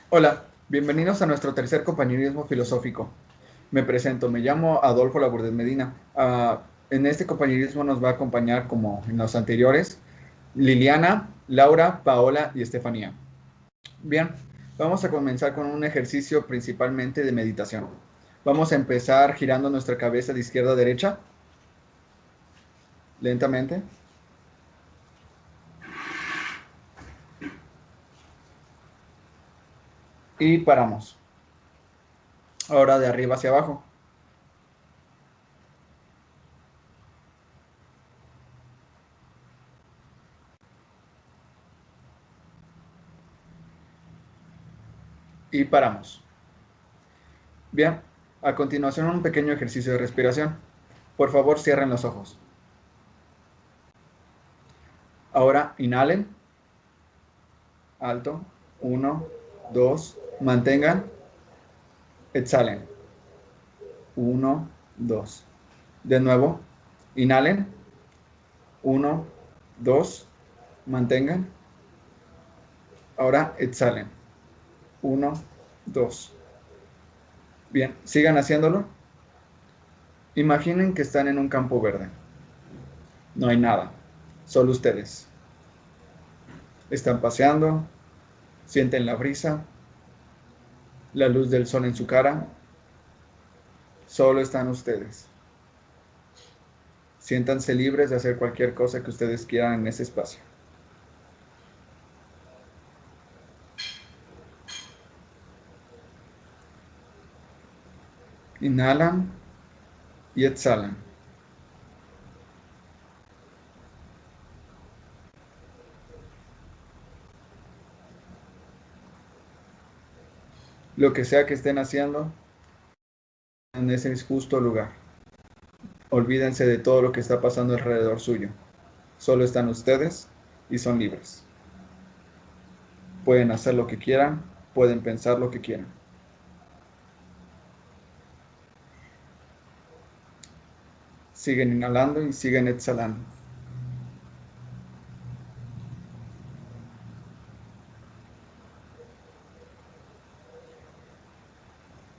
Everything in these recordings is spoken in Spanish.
Hola, bienvenidos a nuestro tercer compañerismo filosófico. Me presento, me llamo Adolfo Labordez Medina. En este compañerismo nos va a acompañar, como en los anteriores, Liliana, Laura, Paola y Estefanía. Bien, vamos a comenzar con un ejercicio principalmente de meditación. Vamos a empezar girando nuestra cabeza de izquierda a derecha, lentamente. Y paramos. Ahora de arriba hacia abajo. Y paramos. Bien, a continuación un pequeño ejercicio de respiración. Por favor, cierren los ojos. Ahora inhalen. Alto. 1, 2. Mantengan. Exhalen. 1, 2. De nuevo. Inhalen. 1, 2. Mantengan. Ahora exhalen. 1, 2. Bien, sigan haciéndolo. Imaginen que están en un campo verde. No hay nada. Solo ustedes. Están paseando. Sienten la brisa. La luz del sol en su cara. Solo están ustedes. Siéntanse libres de hacer cualquier cosa que ustedes quieran en ese espacio. Inhalan y exhalan. Lo que sea que estén haciendo en ese justo lugar. Olvídense de todo lo que está pasando alrededor suyo. Solo están ustedes y son libres. Pueden hacer lo que quieran, pueden pensar lo que quieran. Siguen inhalando y siguen exhalando.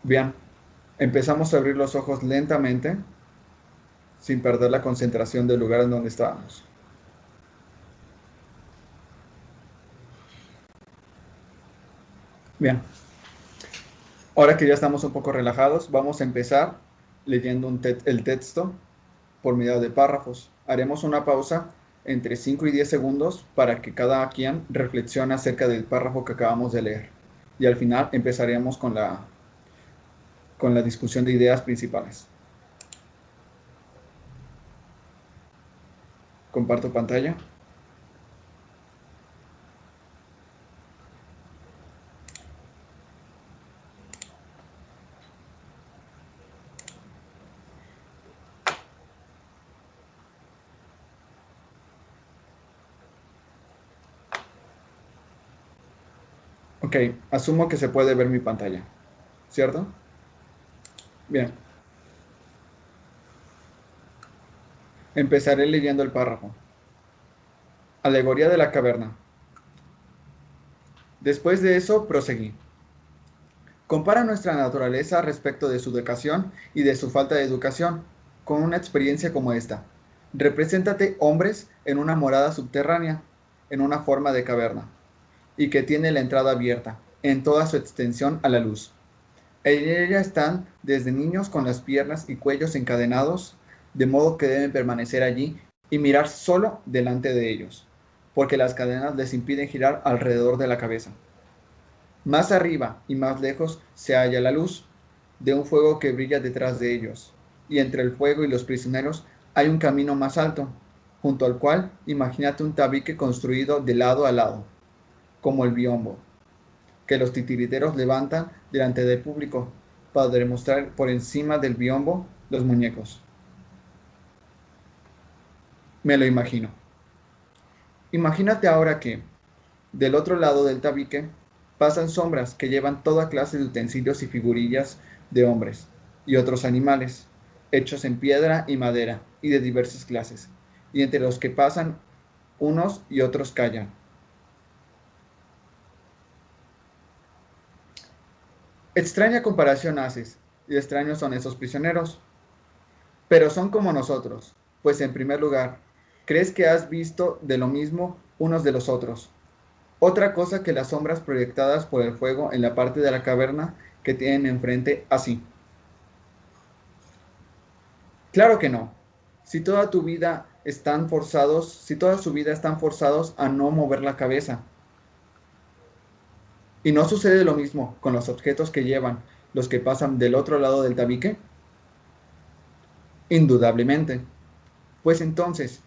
Bien, empezamos a abrir los ojos lentamente, sin perder la concentración del lugar en donde estábamos. Bien, ahora que ya estamos un poco relajados, vamos a empezar leyendo el texto por medio de párrafos. Haremos una pausa entre 5 y 10 segundos para que cada quien reflexione acerca del párrafo que acabamos de leer. Y al final empezaremos con la discusión de ideas principales. Comparto pantalla. Ok, asumo que se puede ver mi pantalla, ¿cierto? Bien. Empezaré leyendo el párrafo. Alegoría de la caverna. Después de eso, proseguí. Compara nuestra naturaleza respecto de su educación y de su falta de educación con una experiencia como esta. Represéntate hombres en una morada subterránea, en una forma de caverna, y que tiene la entrada abierta, en toda su extensión a la luz. En ella están desde niños con las piernas y cuellos encadenados, de modo que deben permanecer allí y mirar solo delante de ellos, porque las cadenas les impiden girar alrededor de la cabeza. Más arriba y más lejos se halla la luz de un fuego que brilla detrás de ellos, y entre el fuego y los prisioneros hay un camino más alto, junto al cual imagínate un tabique construido de lado a lado, como el biombo, que los titiriteros levantan delante del público para demostrar por encima del biombo los muñecos. Me lo imagino. Imagínate ahora que, del otro lado del tabique, pasan sombras que llevan toda clase de utensilios y figurillas de hombres y otros animales. hechos en piedra y madera, y de diversas clases, y entre los que pasan unos y otros callan. Extraña comparación haces, y extraños son esos prisioneros, pero son como nosotros, pues en primer lugar, crees que has visto de lo mismo unos de los otros. Otra cosa que las sombras proyectadas por el fuego en la parte de la caverna que tienen enfrente así. Claro que no. Si toda tu vida están forzados, si toda su vida están forzados a no mover la cabeza. ¿Y no sucede lo mismo con los objetos que llevan los que pasan del otro lado del tabique? Indudablemente. Pues entonces,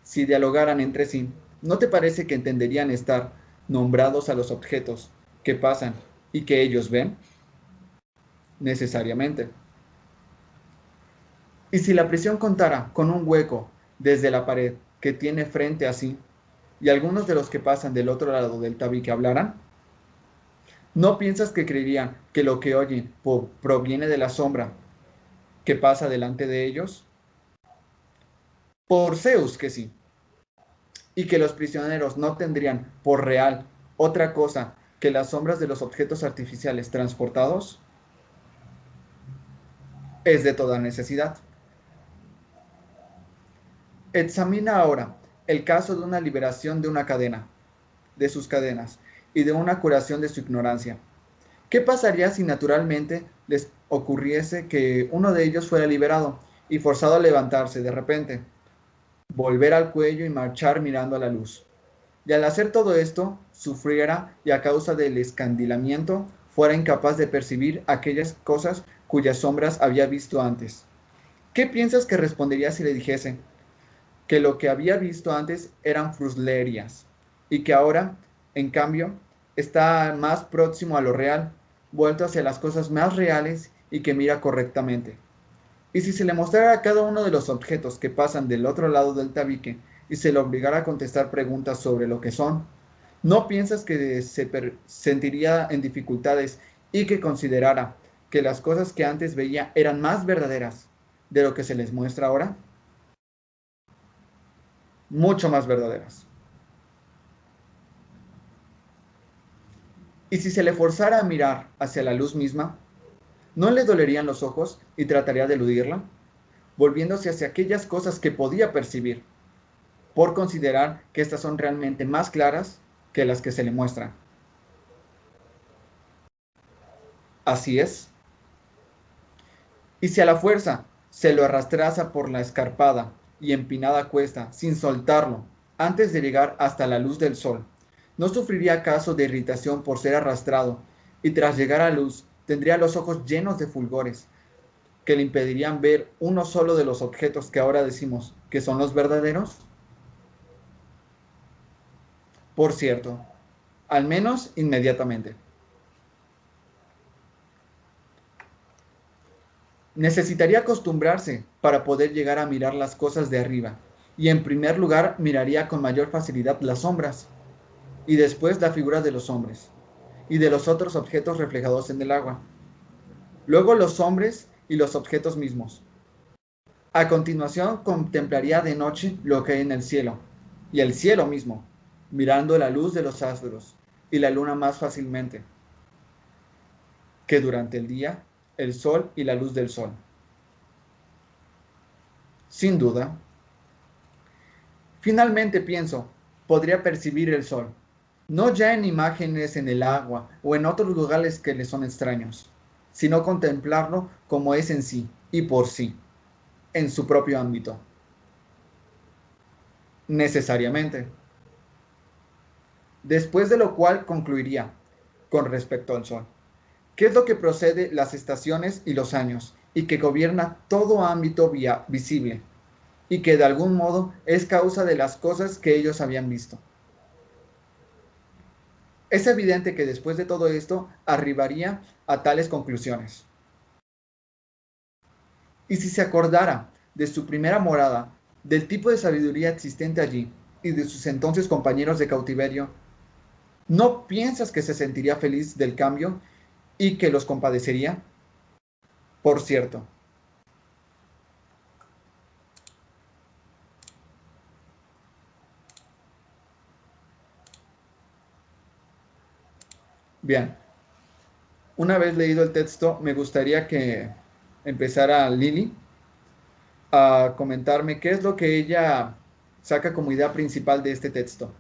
si dialogaran entre sí, ¿no te parece que entenderían estar nombrados a los objetos que pasan y que ellos ven? Necesariamente. Y si la prisión contara con un hueco desde la pared que tiene frente a sí, y algunos de los que pasan del otro lado del tabique hablaran, ¿no piensas que creerían que lo que oyen proviene de la sombra que pasa delante de ellos? Por Zeus que sí. Y que los prisioneros no tendrían por real otra cosa que las sombras de los objetos artificiales transportados, es de toda necesidad. Examina ahora el caso de una liberación de una cadena, de sus cadenas, y de una curación de su ignorancia. ¿Qué pasaría si naturalmente les ocurriese que uno de ellos fuera liberado y forzado a levantarse de repente, volver al cuello y marchar mirando a la luz? Y al hacer todo esto, sufriera y a causa del escandilamiento fuera incapaz de percibir aquellas cosas cuyas sombras había visto antes. ¿Qué piensas que respondería si le dijese que lo que había visto antes eran fruslerias y que ahora, en cambio, está más próximo a lo real, vuelto hacia las cosas más reales y que mira correctamente? Y si se le mostrara a cada uno de los objetos que pasan del otro lado del tabique y se le obligara a contestar preguntas sobre lo que son, ¿no piensas que se sentiría en dificultades y que considerara que las cosas que antes veía eran más verdaderas de lo que se les muestra ahora? Mucho más verdaderas. Y si se le forzara a mirar hacia la luz misma, ¿no le dolerían los ojos y trataría de eludirla, volviéndose hacia aquellas cosas que podía percibir, por considerar que estas son realmente más claras que las que se le muestran? Así es. Y si a la fuerza se lo arrastrase por la escarpada y empinada cuesta sin soltarlo antes de llegar hasta la luz del sol, ¿no sufriría acaso de irritación por ser arrastrado y tras llegar a luz tendría los ojos llenos de fulgores que le impedirían ver uno solo de los objetos que ahora decimos que son los verdaderos? Por cierto, al menos inmediatamente. Necesitaría acostumbrarse para poder llegar a mirar las cosas de arriba, y en primer lugar miraría con mayor facilidad las sombras, y después la figura de los hombres, y de los otros objetos reflejados en el agua. Luego los hombres y los objetos mismos. A continuación contemplaría de noche lo que hay en el cielo, y el cielo mismo, mirando la luz de los astros y la luna más fácilmente que durante el día el sol y la luz del sol. Sin duda. Finalmente pienso, podría percibir el sol, no ya en imágenes en el agua o en otros lugares que le son extraños, sino contemplarlo como es en sí y por sí, en su propio ámbito. Necesariamente. Después de lo cual concluiría, con respecto al sol, ¿qué es lo que procede las estaciones y los años, y que gobierna todo ámbito visible, y que de algún modo es causa de las cosas que ellos habían visto? Es evidente que después de todo esto arribaría a tales conclusiones. Y si se acordara de su primera morada, del tipo de sabiduría existente allí y de sus entonces compañeros de cautiverio, ¿no piensas que se sentiría feliz del cambio y que los compadecería? Por cierto, Bien, una vez leído el texto, me gustaría que empezara Lili a comentarme qué es lo que ella saca como idea principal de este texto.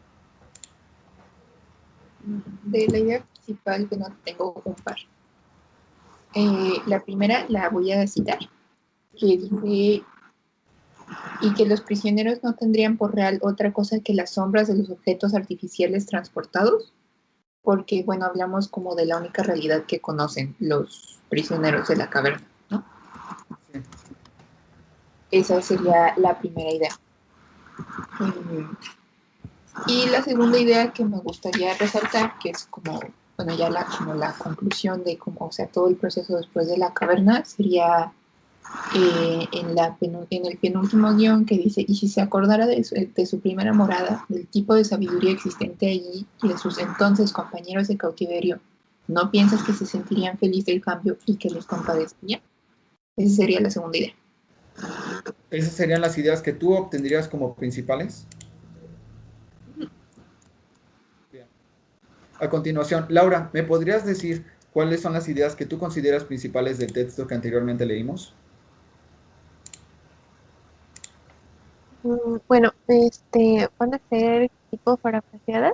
De la idea principal, bueno, tengo un par. La primera la voy a citar, que dice, y que los prisioneros no tendrían por real otra cosa que las sombras de los objetos artificiales transportados, porque, bueno, hablamos como de la única realidad que conocen los prisioneros de la caverna, ¿no? Sí. Esa sería la primera idea. Y la segunda idea que me gustaría resaltar, que es como, bueno, ya como la conclusión de cómo, o sea, todo el proceso después de la caverna, sería en el penúltimo guión que dice, y si se acordara de su primera morada, del tipo de sabiduría existente allí y de sus entonces compañeros de cautiverio, ¿no piensas que se sentirían felices del cambio y que les compadecería? Esa sería la segunda idea. ¿Esas serían las ideas que tú obtendrías como principales? Bien. A continuación, Laura, ¿me podrías decir cuáles son las ideas que tú consideras principales del texto que anteriormente leímos? Bueno, van a ser tipo parafraseadas.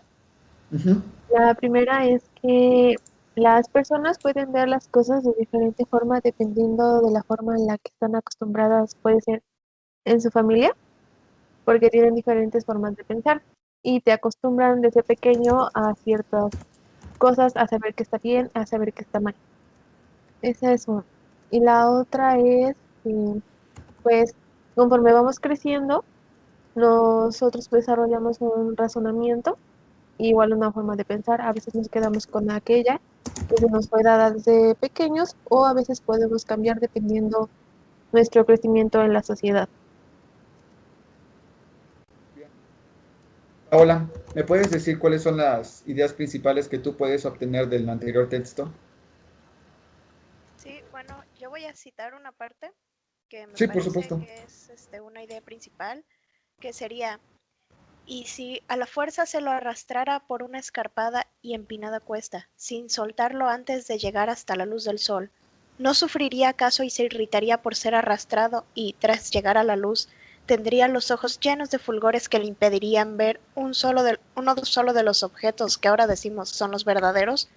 Uh-huh. La primera es que las personas pueden ver las cosas de diferente forma dependiendo de la forma en la que están acostumbradas, puede ser en su familia, porque tienen diferentes formas de pensar y te acostumbran desde pequeño a ciertas cosas, a saber que está bien, a saber que está mal. Esa es una. Y la otra es que, pues, conforme vamos creciendo, nosotros desarrollamos un razonamiento, igual una forma de pensar. A veces nos quedamos con aquella que se nos fue dada desde pequeños o a veces podemos cambiar dependiendo nuestro crecimiento en la sociedad. Paola, ¿me puedes decir cuáles son las ideas principales que tú puedes obtener del anterior texto? Sí, bueno, yo voy a citar una parte que me Sí, por parece supuesto. que es una idea principal, que sería, y si a la fuerza se lo arrastrara por una escarpada y empinada cuesta, sin soltarlo antes de llegar hasta la luz del sol, ¿no sufriría acaso y se irritaría por ser arrastrado y, tras llegar a la luz, tendría los ojos llenos de fulgores que le impedirían ver uno solo de los objetos que ahora decimos son los verdaderos?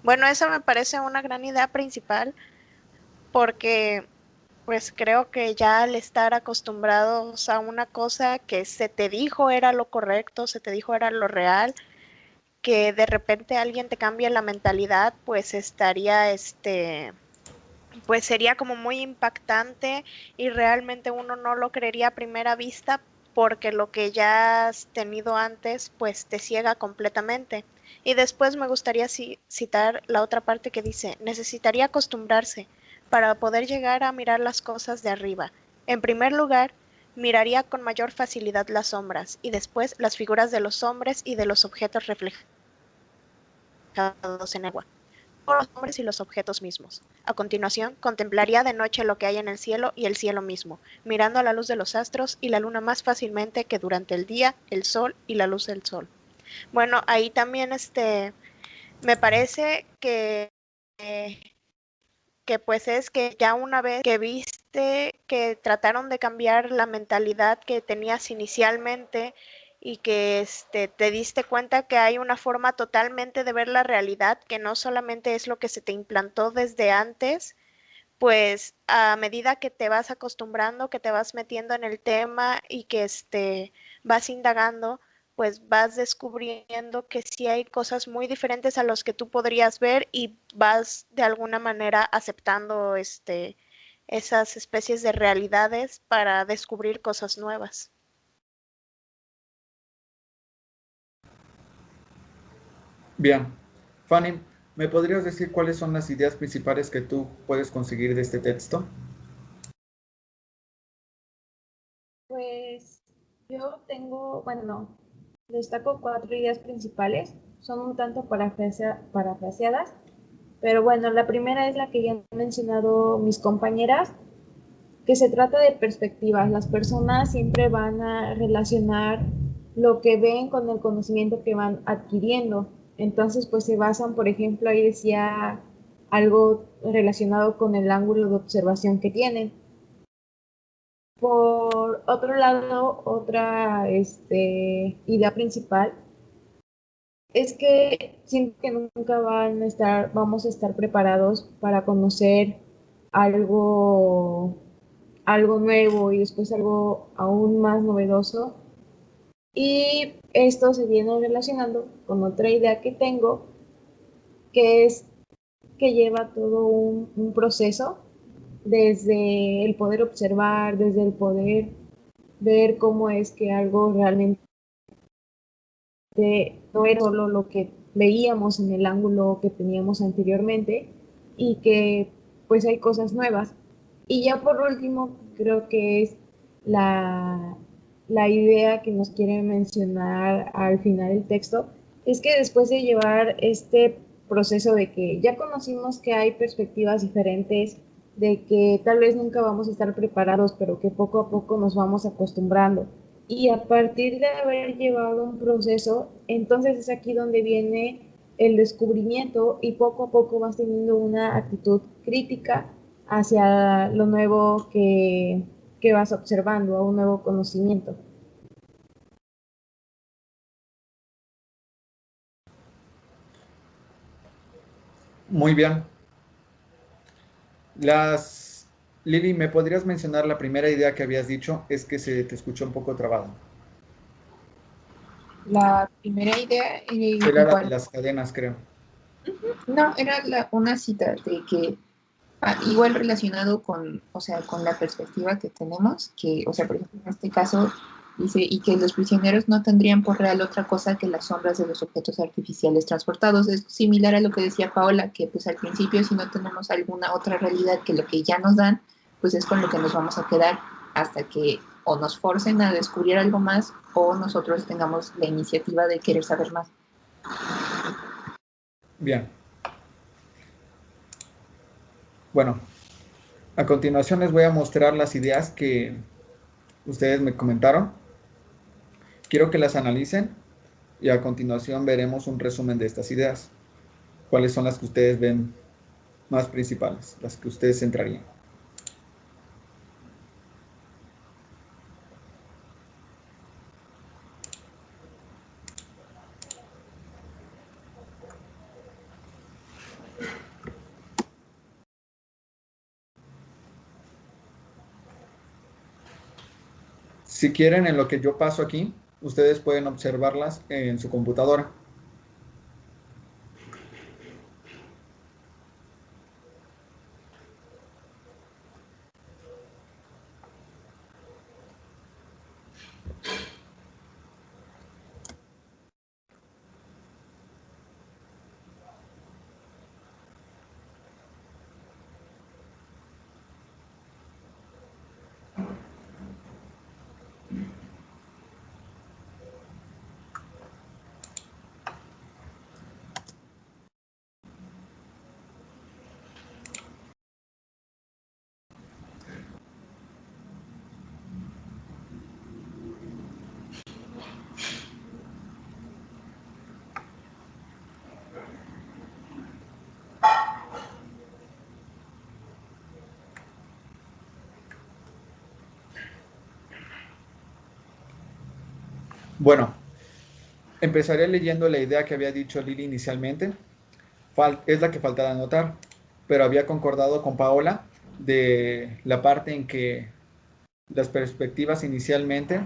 Bueno, esa me parece una gran idea principal porque pues creo que ya al estar acostumbrados a una cosa que se te dijo era lo correcto, se te dijo era lo real, que de repente alguien te cambie la mentalidad, pues estaría pues sería como muy impactante y realmente uno no lo creería a primera vista porque lo que ya has tenido antes pues te ciega completamente. Y después me gustaría citar la otra parte que dice, necesitaría acostumbrarse para poder llegar a mirar las cosas de arriba. En primer lugar, miraría con mayor facilidad las sombras y después las figuras de los hombres y de los objetos reflejados en agua, los hombres y los objetos mismos. A continuación, contemplaría de noche lo que hay en el cielo y el cielo mismo, mirando a la luz de los astros y la luna más fácilmente que durante el día, el sol y la luz del sol. Bueno, ahí también me parece que pues es que ya una vez que viste que trataron de cambiar la mentalidad que tenías inicialmente y que te diste cuenta que hay una forma totalmente de ver la realidad que no solamente es lo que se te implantó desde antes, pues a medida que te vas acostumbrando, que te vas metiendo en el tema y que vas indagando, pues vas descubriendo que sí hay cosas muy diferentes a los que tú podrías ver y vas de alguna manera aceptando esas especies de realidades para descubrir cosas nuevas. Bien. Fanny, ¿me podrías decir cuáles son las ideas principales que tú puedes conseguir de este texto? Pues yo tengo, bueno, no, destaco cuatro ideas principales, son un tanto parafraseadas, pero bueno, la primera es la que ya han mencionado mis compañeras, que se trata de perspectivas. Las personas siempre van a relacionar lo que ven con el conocimiento que van adquiriendo. Entonces, pues se basan, por ejemplo, ahí decía algo relacionado con el ángulo de observación que tienen. Por otro lado, otra idea principal es que siento que nunca vamos a estar preparados para conocer algo, algo nuevo y después algo aún más novedoso. Y esto se viene relacionando con otra idea que tengo, que es que lleva todo un proceso desde el poder observar, desde el poder ver cómo es que algo realmente no era solo lo que veíamos en el ángulo que teníamos anteriormente y que pues hay cosas nuevas. Y ya por último, creo que es la idea que nos quiere mencionar al final del texto, es que después de llevar este proceso de que ya conocimos que hay perspectivas diferentes, de que tal vez nunca vamos a estar preparados, pero que poco a poco nos vamos acostumbrando. Y a partir de haber llevado un proceso, entonces es aquí donde viene el descubrimiento y poco a poco vas teniendo una actitud crítica hacia lo nuevo que vas observando, a un nuevo conocimiento. Muy bien. Lili, ¿me podrías mencionar la primera idea que habías dicho? Es que se te escuchó un poco trabado. La primera idea, Era la de igual, las cadenas, creo. no, era una cita de que igual relacionado con, o sea, con la perspectiva que tenemos, que, o sea, por ejemplo, en este caso dice, y que los prisioneros no tendrían por real otra cosa que las sombras de los objetos artificiales transportados. Es similar a lo que decía Paola, que pues al principio si no tenemos alguna otra realidad que lo que ya nos dan, pues es con lo que nos vamos a quedar hasta que o nos forcen a descubrir algo más o nosotros tengamos la iniciativa de querer saber más. Bien. Bueno, a continuación les voy a mostrar las ideas que ustedes me comentaron. Quiero que las analicen y a continuación veremos un resumen de estas ideas. ¿Cuáles son las que ustedes ven más principales, las que ustedes centrarían? Si quieren, en lo que yo paso aquí, ustedes pueden observarlas en su computadora. Bueno, empezaré leyendo la idea que había dicho Lili inicialmente. Es la que faltaba anotar, pero había concordado con Paola de la parte en que las perspectivas inicialmente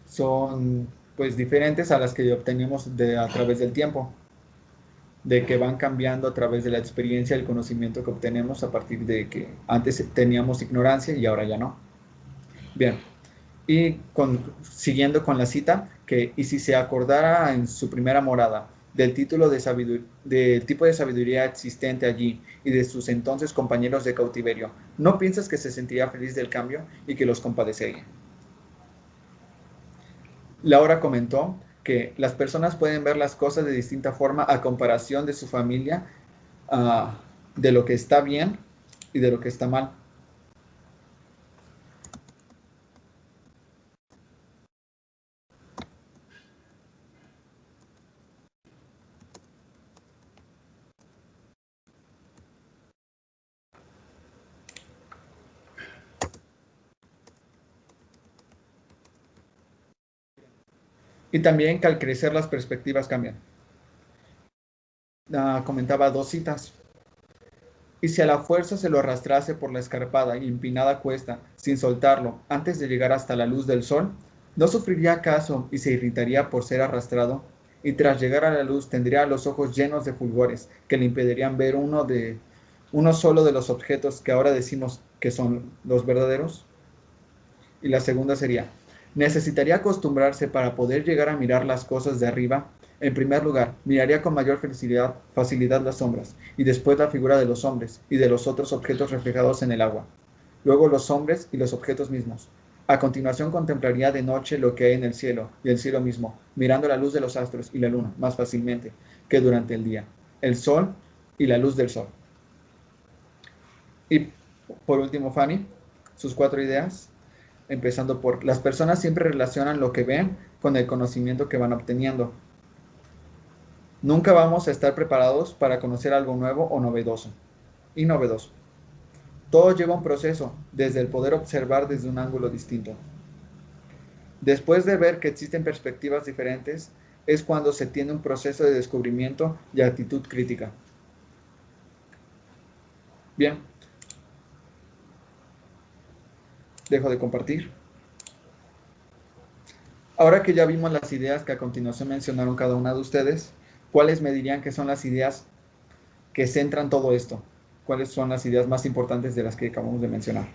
son pues diferentes a las que obtenemos a través del tiempo, de que van cambiando a través de la experiencia y el conocimiento que obtenemos a partir de que antes teníamos ignorancia y ahora ya no. Bien, y siguiendo con la cita, y si se acordara en su primera morada del título del tipo de sabiduría existente allí y de sus entonces compañeros de cautiverio, ¿no piensas que se sentiría feliz del cambio y que los compadecería? Laura comentó que las personas pueden ver las cosas de distinta forma a comparación de su familia, uh, de lo que está bien y de lo que está mal. Y también que al crecer las perspectivas cambian. Comentaba dos citas. Y si a la fuerza se lo arrastrase por la escarpada y empinada cuesta, sin soltarlo, antes de llegar hasta la luz del sol, ¿no sufriría acaso y se irritaría por ser arrastrado? Y tras llegar a la luz tendría los ojos llenos de fulgores que le impedirían ver uno solo de los objetos que ahora decimos que son los verdaderos. Y la segunda sería, necesitaría acostumbrarse para poder llegar a mirar las cosas de arriba. En primer lugar, miraría con mayor facilidad las sombras, y después la figura de los hombres y de los otros objetos reflejados en el agua. Luego los hombres y los objetos mismos. A continuación contemplaría de noche lo que hay en el cielo y el cielo mismo, mirando la luz de los astros y la luna más fácilmente que durante el día, el sol y la luz del sol. Y por último, Fanny, sus 4 ideas. Empezando por, las personas siempre relacionan lo que ven con el conocimiento que van obteniendo. Nunca vamos a estar preparados para conocer algo nuevo o novedoso. Y novedoso. Todo lleva un proceso, desde el poder observar desde un ángulo distinto. Después de ver que existen perspectivas diferentes, es cuando se tiene un proceso de descubrimiento y actitud crítica. Bien. Dejo de compartir. Ahora que ya vimos las ideas que a continuación mencionaron cada una de ustedes, ¿cuáles me dirían que son las ideas que centran todo esto? ¿Cuáles son las ideas más importantes de las que acabamos de mencionar?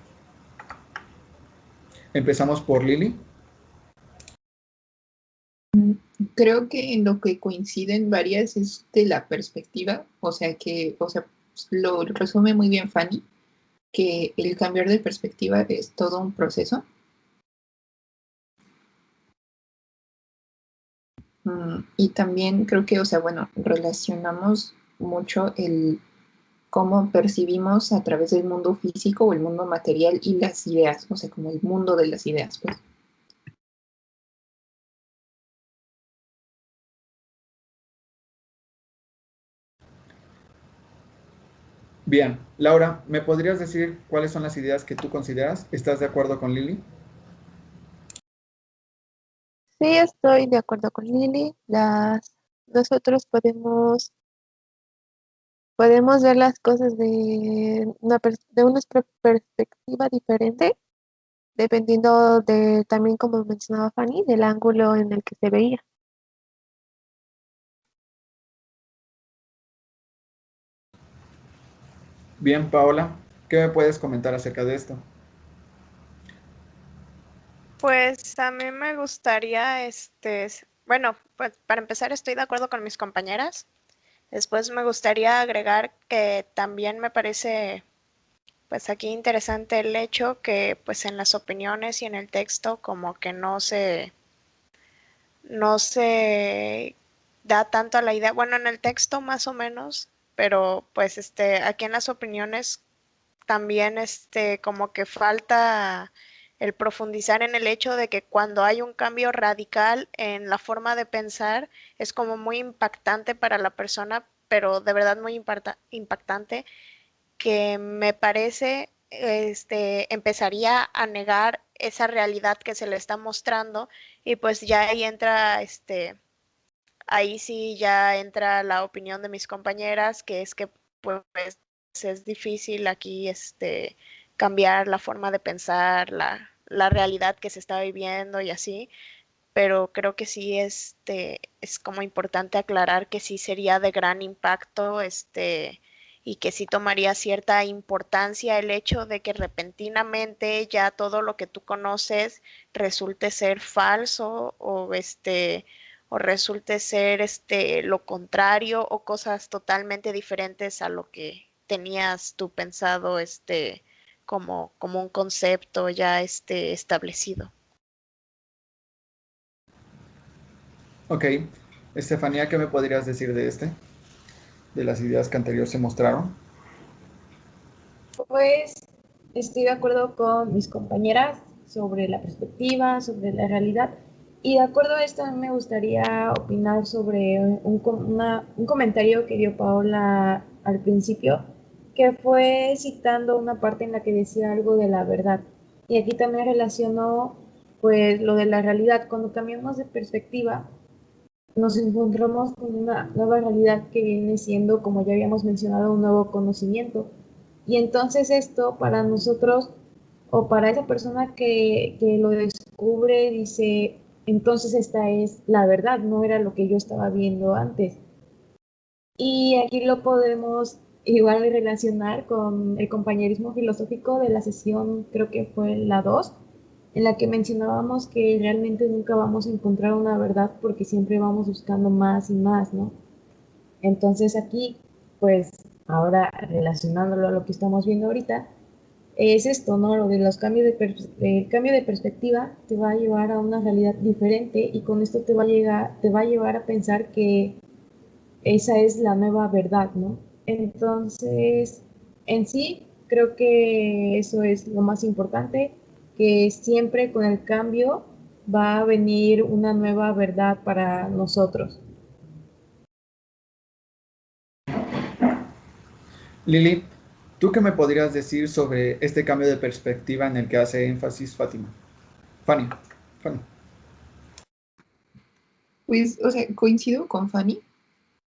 Empezamos por Lili. Creo que en lo que coinciden varias es de la perspectiva, lo resume muy bien Fanny, que el cambiar de perspectiva es todo un proceso. Y también creo que, relacionamos mucho el cómo percibimos a través del mundo físico o el mundo material y las ideas, o sea, como el mundo de las ideas, pues. Bien, Laura, ¿me podrías decir cuáles son las ideas que tú consideras? ¿Estás de acuerdo con Lili? Sí, estoy de acuerdo con Lili. Nosotros podemos ver las cosas de una perspectiva diferente, dependiendo de, también como mencionaba Fanny, del ángulo en el que se veía. Bien, Paola, ¿qué me puedes comentar acerca de esto? Pues a mí me gustaría, bueno, pues para empezar estoy de acuerdo con mis compañeras. Después me gustaría agregar que también me parece, pues aquí interesante el hecho que, pues en las opiniones y en el texto como que no se da tanto a la idea, bueno, en el texto más o menos, pero pues aquí en las opiniones también como que falta el profundizar en el hecho de que cuando hay un cambio radical en la forma de pensar es como muy impactante para la persona, pero de verdad muy impactante, que me parece empezaría a negar esa realidad que se le está mostrando, y pues ya ahí entra ahí sí ya entra la opinión de mis compañeras, que es que pues es difícil aquí cambiar la forma de pensar, la realidad que se está viviendo y así, pero creo que sí es como importante aclarar que sí sería de gran impacto y que sí tomaría cierta importancia el hecho de que repentinamente ya todo lo que tú conoces resulte ser falso, o resulte ser lo contrario, o cosas totalmente diferentes a lo que tenías tú pensado como un concepto ya establecido. Ok, Estefanía, ¿qué me podrías decir de de las ideas que anterior se mostraron? Pues estoy de acuerdo con mis compañeras sobre la perspectiva, sobre la realidad. Y de acuerdo a esto, a mí me gustaría opinar sobre un comentario que dio Paola al principio, que fue citando una parte en la que decía algo de la verdad. Y aquí también relaciono pues lo de la realidad. Cuando cambiamos de perspectiva, nos encontramos con una nueva realidad que viene siendo, como ya habíamos mencionado, un nuevo conocimiento. Y entonces esto para nosotros o para esa persona que lo descubre dice, entonces esta es la verdad, no era lo que yo estaba viendo antes. Y aquí lo podemos igual relacionar con el compañerismo filosófico de la sesión, creo que fue la 2 en la que mencionábamos que realmente nunca vamos a encontrar una verdad porque siempre vamos buscando más y más, ¿no? Entonces aquí, pues ahora relacionándolo a lo que estamos viendo ahorita, es esto, ¿no? Lo de los cambios el cambio de perspectiva te va a llevar a una realidad diferente y con esto te va a llevar a pensar que esa es la nueva verdad, ¿no? Entonces, en sí, creo que eso es lo más importante, que siempre con el cambio va a venir una nueva verdad para nosotros. Lili, ¿tú qué me podrías decir sobre este cambio de perspectiva en el que hace énfasis Fátima? Fanny, Fanny. Pues, o sea, coincido con Fanny,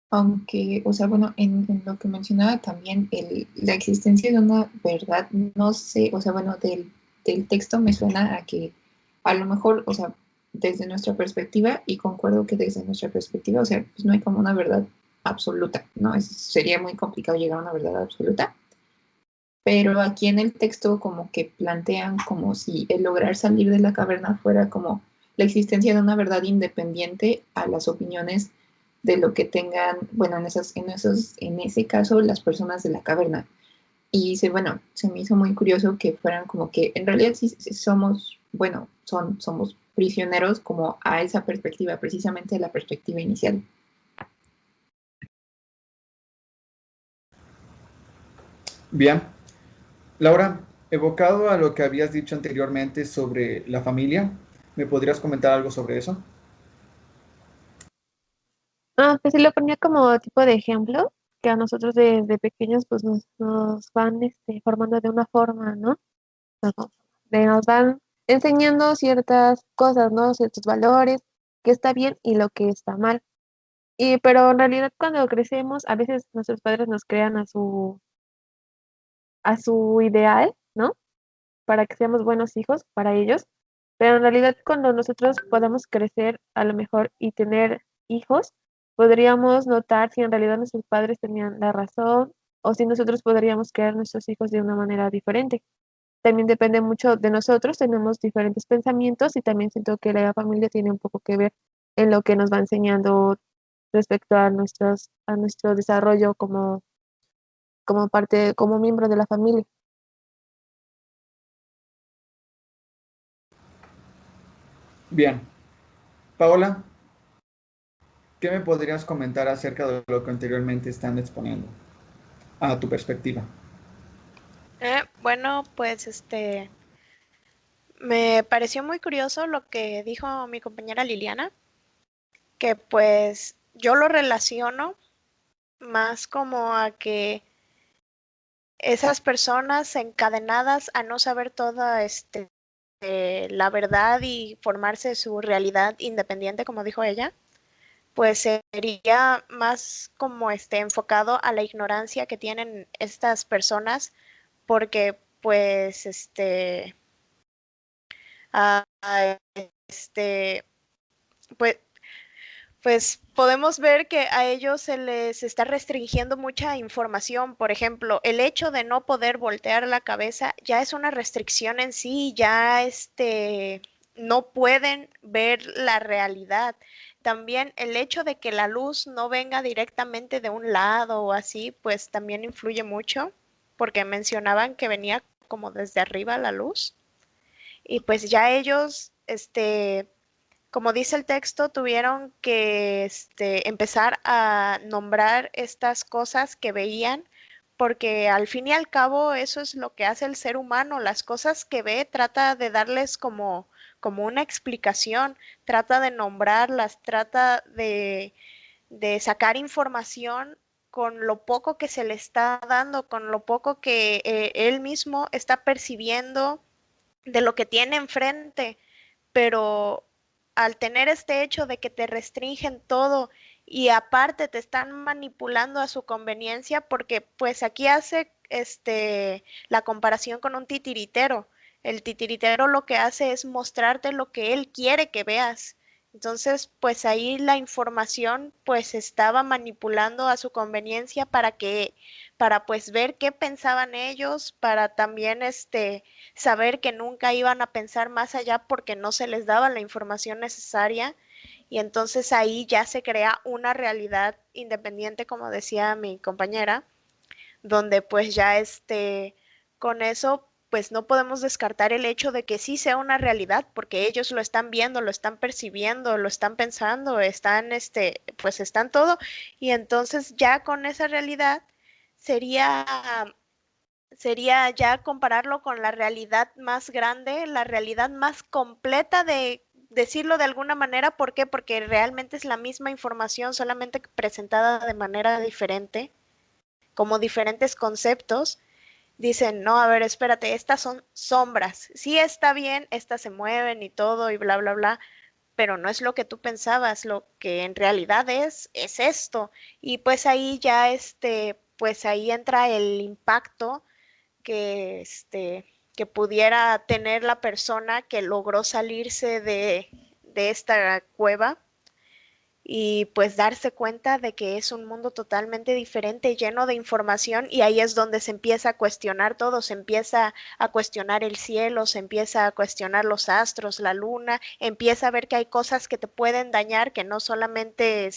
aunque, o sea, bueno, en lo que mencionaba también, la existencia de una verdad, no sé, o sea, bueno, del texto me suena a que a lo mejor, o sea, desde nuestra perspectiva, y concuerdo que desde nuestra perspectiva, o sea, pues no hay como una verdad absoluta, ¿no? Sería muy complicado llegar a una verdad absoluta, pero aquí en el texto como que plantean como si el lograr salir de la caverna fuera como la existencia de una verdad independiente a las opiniones de lo que tengan, bueno, en ese caso, las personas de la caverna. Y bueno, se me hizo muy curioso que fueran como que en realidad sí somos, bueno, somos prisioneros como a esa perspectiva, precisamente la perspectiva inicial. Bien. Laura, evocado a lo que habías dicho anteriormente sobre la familia, ¿me podrías comentar algo sobre eso? Pues sí lo ponía como tipo de ejemplo, que a nosotros desde pequeños pues nos van formando de una forma, ¿no? Nos nos van enseñando ciertas cosas, ¿no? Ciertos valores, que está bien y lo que está mal. Pero en realidad cuando crecemos, a veces nuestros padres nos crean a su ideal, ¿no? Para que seamos buenos hijos para ellos. Pero en realidad cuando nosotros podamos crecer a lo mejor y tener hijos, podríamos notar si en realidad nuestros padres tenían la razón o si nosotros podríamos crear nuestros hijos de una manera diferente. También depende mucho de nosotros, tenemos diferentes pensamientos y también siento que la familia tiene un poco que ver en lo que nos va enseñando respecto a a nuestro desarrollo como parte, como miembro de la familia. Bien. Paola, ¿qué me podrías comentar acerca de lo que anteriormente están exponiendo? A tu perspectiva. Bueno, pues me pareció muy curioso lo que dijo mi compañera Liliana, que pues yo lo relaciono más como a que esas personas encadenadas a no saber toda la verdad y formarse su realidad independiente, como dijo ella, pues sería más como enfocado a la ignorancia que tienen estas personas, porque pues a, a, pues pues podemos ver que a ellos se les está restringiendo mucha información. Por ejemplo, el hecho de no poder voltear la cabeza ya es una restricción en sí, ya no pueden ver la realidad. También el hecho de que la luz no venga directamente de un lado o así, pues también influye mucho, porque mencionaban que venía como desde arriba la luz. Y pues ya ellos, como dice el texto, tuvieron que empezar a nombrar estas cosas que veían, porque al fin y al cabo eso es lo que hace el ser humano. Las cosas que ve trata de darles como una explicación, trata de nombrarlas, trata de sacar información con lo poco que se le está dando, con lo poco que él mismo está percibiendo de lo que tiene enfrente, pero al tener este hecho de que te restringen todo y aparte te están manipulando a su conveniencia, porque pues aquí hace la comparación con un titiritero. El titiritero lo que hace es mostrarte lo que él quiere que veas. Entonces, pues ahí la información pues estaba manipulando a su conveniencia para pues ver qué pensaban ellos, para también saber que nunca iban a pensar más allá porque no se les daba la información necesaria y entonces ahí ya se crea una realidad independiente, como decía mi compañera, donde pues ya con eso pues no podemos descartar el hecho de que sí sea una realidad, porque ellos lo están viendo, lo están percibiendo, lo están pensando, están pues están todo, y entonces ya con esa realidad sería sería ya compararlo con la realidad más grande, la realidad más completa de decirlo de alguna manera. ¿Por qué? Porque realmente es la misma información, solamente presentada de manera diferente, como diferentes conceptos. Dicen, no, a ver, espérate, estas son sombras. Sí está bien, estas se mueven y todo y bla, bla, bla, pero no es lo que tú pensabas, lo que en realidad es esto. Y pues ahí ya pues ahí entra el impacto que, que pudiera tener la persona que logró salirse de esta cueva y pues darse cuenta de que es un mundo totalmente diferente, lleno de información, y ahí es donde se empieza a cuestionar todo, se empieza a cuestionar el cielo, se empieza a cuestionar los astros, la luna, empieza a ver que hay cosas que te pueden dañar, que no solamente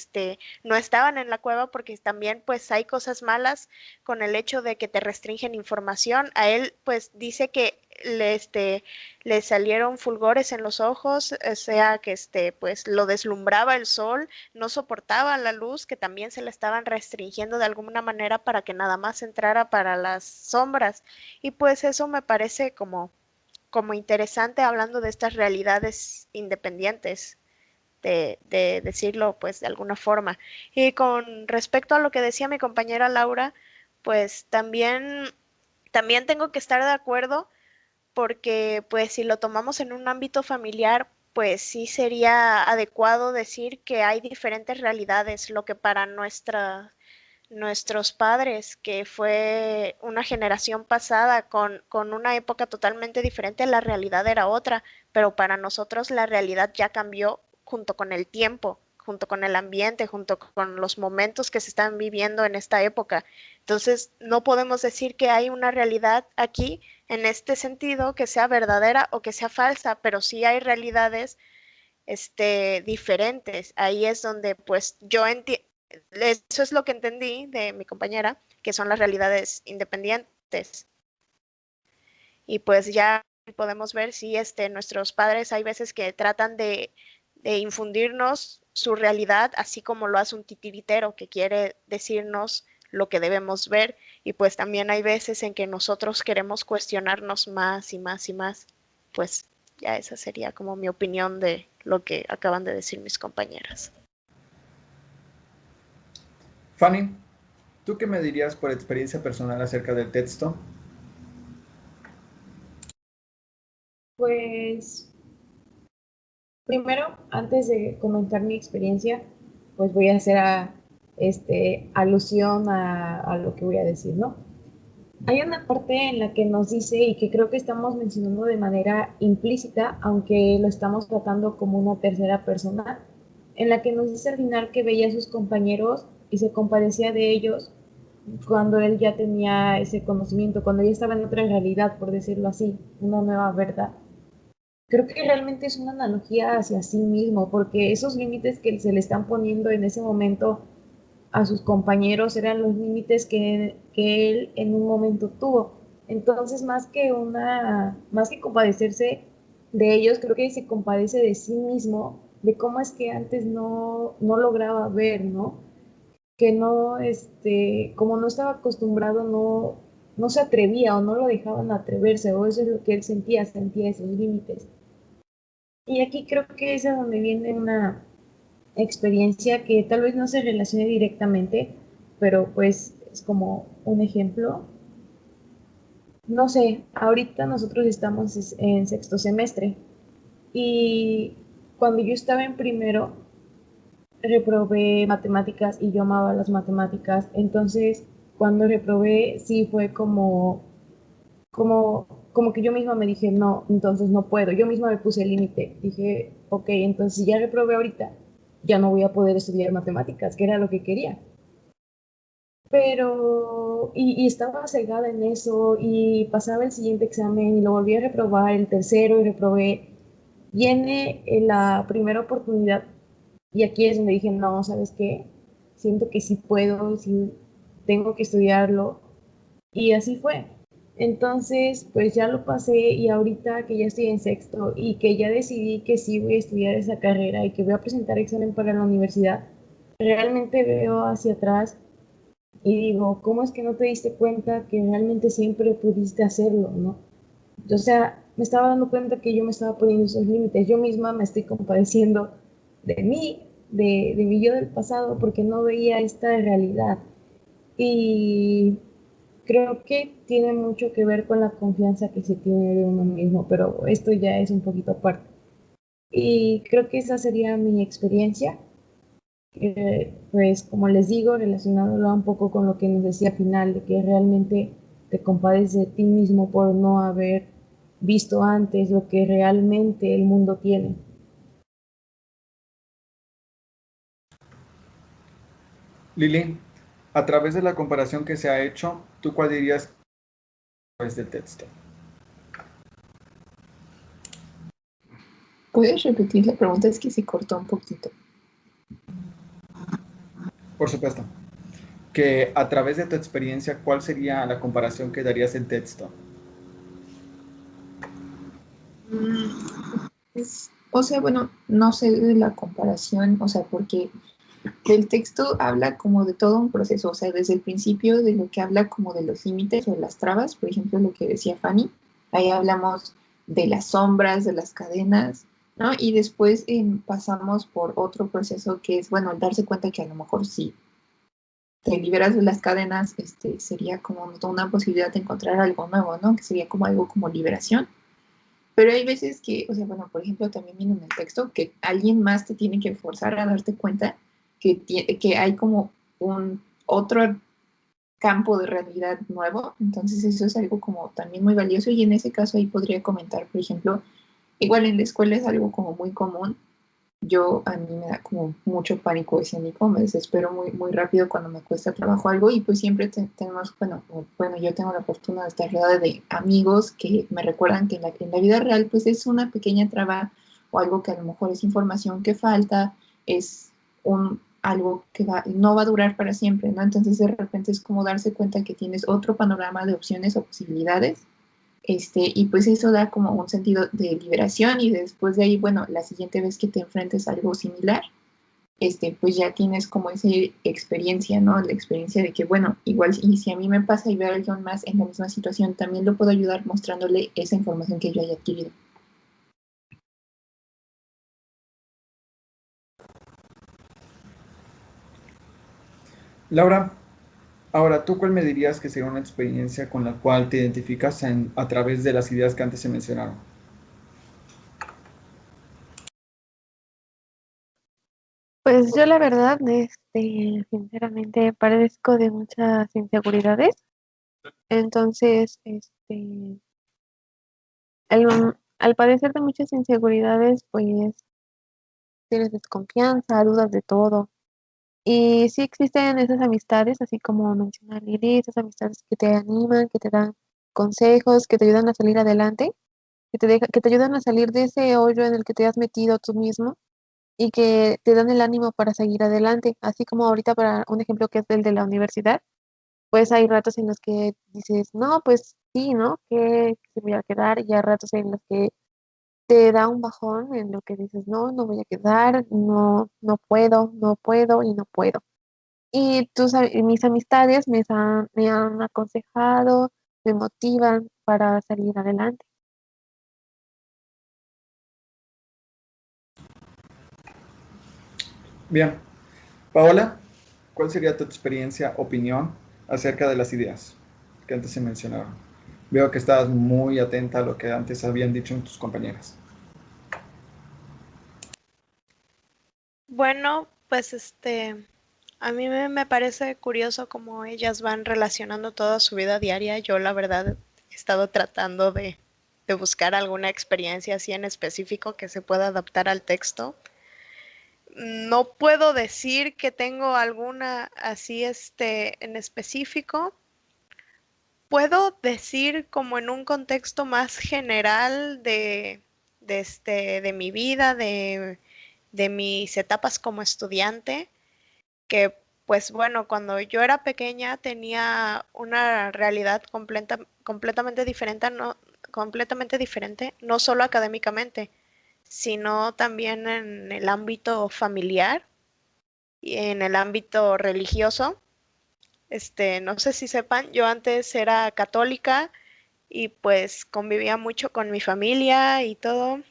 no estaban en la cueva, porque también pues hay cosas malas con el hecho de que te restringen información. A él pues dice que le salieron fulgores en los ojos, o sea que pues lo deslumbraba el sol, no soportaba la luz, que también se le estaban restringiendo de alguna manera para que nada más entrara para las sombras. Y pues eso me parece como interesante, hablando de estas realidades independientes, de decirlo pues de alguna forma. Y con respecto a lo que decía mi compañera Laura, pues también tengo que estar de acuerdo, porque pues si lo tomamos en un ámbito familiar, pues sí sería adecuado decir que hay diferentes realidades, lo que para nuestros padres, que fue una generación pasada con una época totalmente diferente, la realidad era otra, pero para nosotros la realidad ya cambió junto con el tiempo, junto con el ambiente, junto con los momentos que se están viviendo en esta época. Entonces, no podemos decir que hay una realidad aquí en este sentido que sea verdadera o que sea falsa, pero sí hay realidades diferentes. Ahí es donde pues yo entiendo, eso es lo que entendí de mi compañera, que son las realidades independientes. Y pues ya podemos ver si nuestros padres hay veces que tratan de infundirnos su realidad, así como lo hace un titiritero que quiere decirnos lo que debemos ver, y pues también hay veces en que nosotros queremos cuestionarnos más y más y más. Pues ya esa sería como mi opinión de lo que acaban de decir mis compañeras. Fanny, ¿tú qué me dirías por experiencia personal acerca del texto? Pues primero, antes de comentar mi experiencia, pues voy a hacer alusión a lo que voy a decir, ¿no? Hay una parte en la que nos dice, y que creo que estamos mencionando de manera implícita, aunque lo estamos tratando como una tercera persona, en la que nos dice al final que veía a sus compañeros y se compadecía de ellos cuando él ya tenía ese conocimiento, cuando ya estaba en otra realidad, por decirlo así, una nueva verdad. Creo que realmente es una analogía hacia sí mismo, porque esos límites que se le están poniendo en ese momento a sus compañeros eran los límites que él en un momento tuvo. Entonces, más que compadecerse de ellos, creo que se compadece de sí mismo, de cómo es que antes no lograba ver, ¿no? Que no, como no estaba acostumbrado, no se atrevía o no lo dejaban atreverse, o eso es lo que él sentía esos límites. Y aquí creo que es a donde viene una experiencia que tal vez no se relacione directamente, pero pues es como un ejemplo. No sé, ahorita nosotros estamos en sexto semestre Y cuando yo estaba en primero, reprobé matemáticas y yo amaba las matemáticas. Entonces, cuando reprobé, sí fue como que yo misma me dije, no, entonces no puedo. Yo misma me puse el límite. Dije, ok, entonces si ya reprobé ahorita, ya no voy a poder estudiar matemáticas, que era lo que quería. Pero, y estaba cegada en eso, y pasaba el siguiente examen y lo volví a reprobar, el tercero, y reprobé. Viene la primera oportunidad, y aquí es donde dije, no, ¿sabes qué? Siento que sí puedo, sí tengo que estudiarlo, y así fue. Entonces, pues ya lo pasé, y ahorita que ya estoy en sexto y que ya decidí que sí voy a estudiar esa carrera y que voy a presentar examen para la universidad, realmente veo hacia atrás y digo, ¿cómo es que no te diste cuenta que realmente siempre pudiste hacerlo, no? O sea, me estaba dando cuenta que yo me estaba poniendo esos límites. Yo misma me estoy compadeciendo de mí, de mi yo del pasado, porque no veía esta realidad. Y creo que tiene mucho que ver con la confianza que se tiene de uno mismo, pero esto ya es un poquito aparte. Y creo que esa sería mi experiencia. Pues como les digo, relacionándolo un poco con lo que nos decía al final, de que realmente te compadeces de ti mismo por no haber visto antes lo que realmente el mundo tiene. Lili, a través de la comparación que se ha hecho, ¿tú cuál dirías es del texto? ¿Puedes repetir la pregunta? Es que se cortó un poquito. Por supuesto. Que a través de tu experiencia, ¿cuál sería la comparación que darías en texto? O sea, bueno, no sé de la comparación, o sea, porque el texto habla como de todo un proceso, o sea, desde el principio de lo que habla como de los límites o de las trabas, por ejemplo, lo que decía Fanny, ahí hablamos de las sombras, de las cadenas, ¿no? Y después pasamos por otro proceso que es, bueno, el darse cuenta que a lo mejor sí te liberas de las cadenas, sería como una posibilidad de encontrar algo nuevo, ¿no? Que sería como algo como liberación. Pero hay veces que, o sea, bueno, por ejemplo, también viene en el texto que alguien más te tiene que forzar a darte cuenta que hay como un otro campo de realidad nuevo. Entonces eso es algo como también muy valioso y en ese caso ahí podría comentar, por ejemplo, igual en la escuela es algo como muy común. A mí me da como mucho pánico escénico, me desespero muy, muy rápido cuando me cuesta trabajo algo y pues siempre tenemos, bueno, yo tengo la fortuna de estar rodeada de amigos que me recuerdan que en la vida real pues es una pequeña traba o algo que a lo mejor es información que falta, es algo que no va a durar para siempre, ¿no? Entonces de repente es como darse cuenta que tienes otro panorama de opciones o posibilidades y pues eso da como un sentido de liberación y después de ahí, bueno, la siguiente vez que te enfrentes a algo similar, pues ya tienes como esa experiencia, ¿no? La experiencia de que, bueno, igual y si a mí me pasa y veo a alguien más en la misma situación, también lo puedo ayudar mostrándole esa información que yo haya adquirido. Laura, ahora, ¿tú cuál me dirías que sería una experiencia con la cual te identificas a través de las ideas que antes se mencionaron? Pues yo la verdad, sinceramente padezco de muchas inseguridades. Entonces, al padecer de muchas inseguridades, pues tienes desconfianza, dudas de todo. Y sí existen esas amistades, así como menciona Lili, esas amistades que te animan, que te dan consejos, que te ayudan a salir adelante, que te ayudan a salir de ese hoyo en el que te has metido tú mismo y que te dan el ánimo para seguir adelante. Así como ahorita para un ejemplo que es el de la universidad, pues hay ratos en los que dices, no, pues sí, ¿no? Que se voy a quedar, y hay ratos en los que te da un bajón en lo que dices, no, no voy a quedar, no, no puedo, no puedo y no puedo. Y mis amistades me han aconsejado, me motivan para salir adelante. Bien, Paola, ¿cuál sería tu experiencia, opinión acerca de las ideas que antes se mencionaron? Veo que estabas muy atenta a lo que antes habían dicho tus compañeras. Bueno, pues a mí me parece curioso cómo ellas van relacionando toda su vida diaria. Yo la verdad he estado tratando de buscar alguna experiencia así en específico que se pueda adaptar al texto. No puedo decir que tengo alguna así en específico. Puedo decir como en un contexto más general de mi vida, de mis etapas como estudiante, que pues bueno, cuando yo era pequeña tenía una realidad completamente diferente, no solo académicamente, sino también en el ámbito familiar y en el ámbito religioso. No sé si sepan, yo antes era católica y pues convivía mucho con mi familia y todo,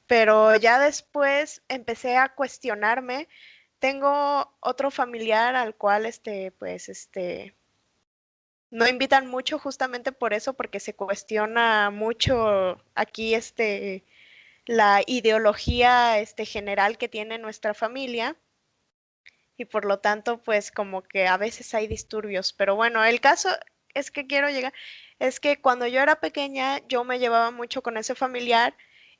pero ya después empecé a cuestionarme. Tengo otro familiar al cual no invitan mucho justamente por eso, porque se cuestiona mucho aquí la ideología general que tiene nuestra familia y por lo tanto pues como que a veces hay disturbios, pero bueno, el caso es que quiero llegar, es que cuando yo era pequeña yo me llevaba mucho con ese familiar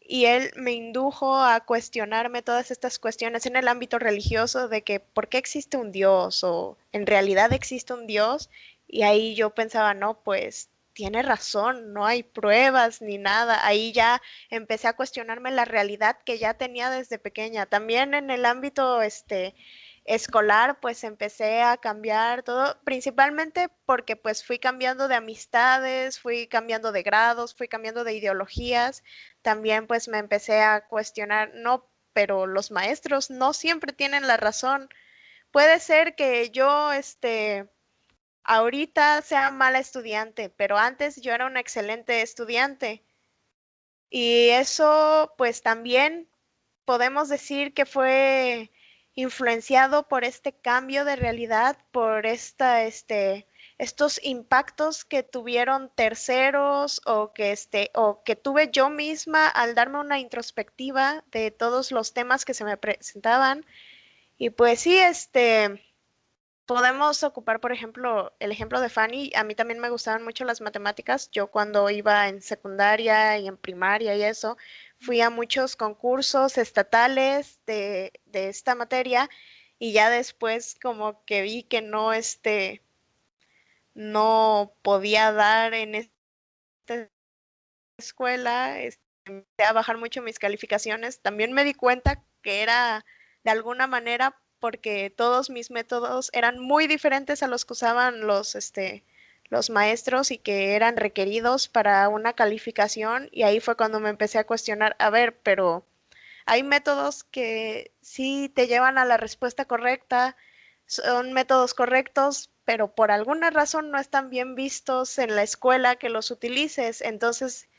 y él me indujo a cuestionarme todas estas cuestiones en el ámbito religioso de que por qué existe un Dios o en realidad existe un Dios y ahí yo pensaba, no, pues tiene razón, no hay pruebas ni nada. Ahí ya empecé a cuestionarme la realidad que ya tenía desde pequeña. También en el ámbito escolar, pues empecé a cambiar todo, principalmente porque pues fui cambiando de amistades, fui cambiando de grados, fui cambiando de ideologías. También pues me empecé a cuestionar, no, pero los maestros no siempre tienen la razón. Puede ser que yo, ahorita sea mala estudiante, pero antes yo era una excelente estudiante. Y eso, pues también podemos decir que fue influenciado por este cambio de realidad, por estos impactos que tuvieron terceros o que tuve yo misma al darme una introspectiva de todos los temas que se me presentaban. Y pues sí, podemos ocupar, por ejemplo, el ejemplo de Fanny. A mí también me gustaban mucho las matemáticas. Yo cuando iba en secundaria y en primaria y eso, fui a muchos concursos estatales de esta materia y ya después como que vi que no podía dar en esta escuela, empecé a bajar mucho mis calificaciones. También me di cuenta que era de alguna manera porque todos mis métodos eran muy diferentes a los que usaban los maestros y que eran requeridos para una calificación. Y ahí fue cuando me empecé a cuestionar, a ver, pero hay métodos que sí te llevan a la respuesta correcta, son métodos correctos, pero por alguna razón no están bien vistos en la escuela que los utilices. Entonces,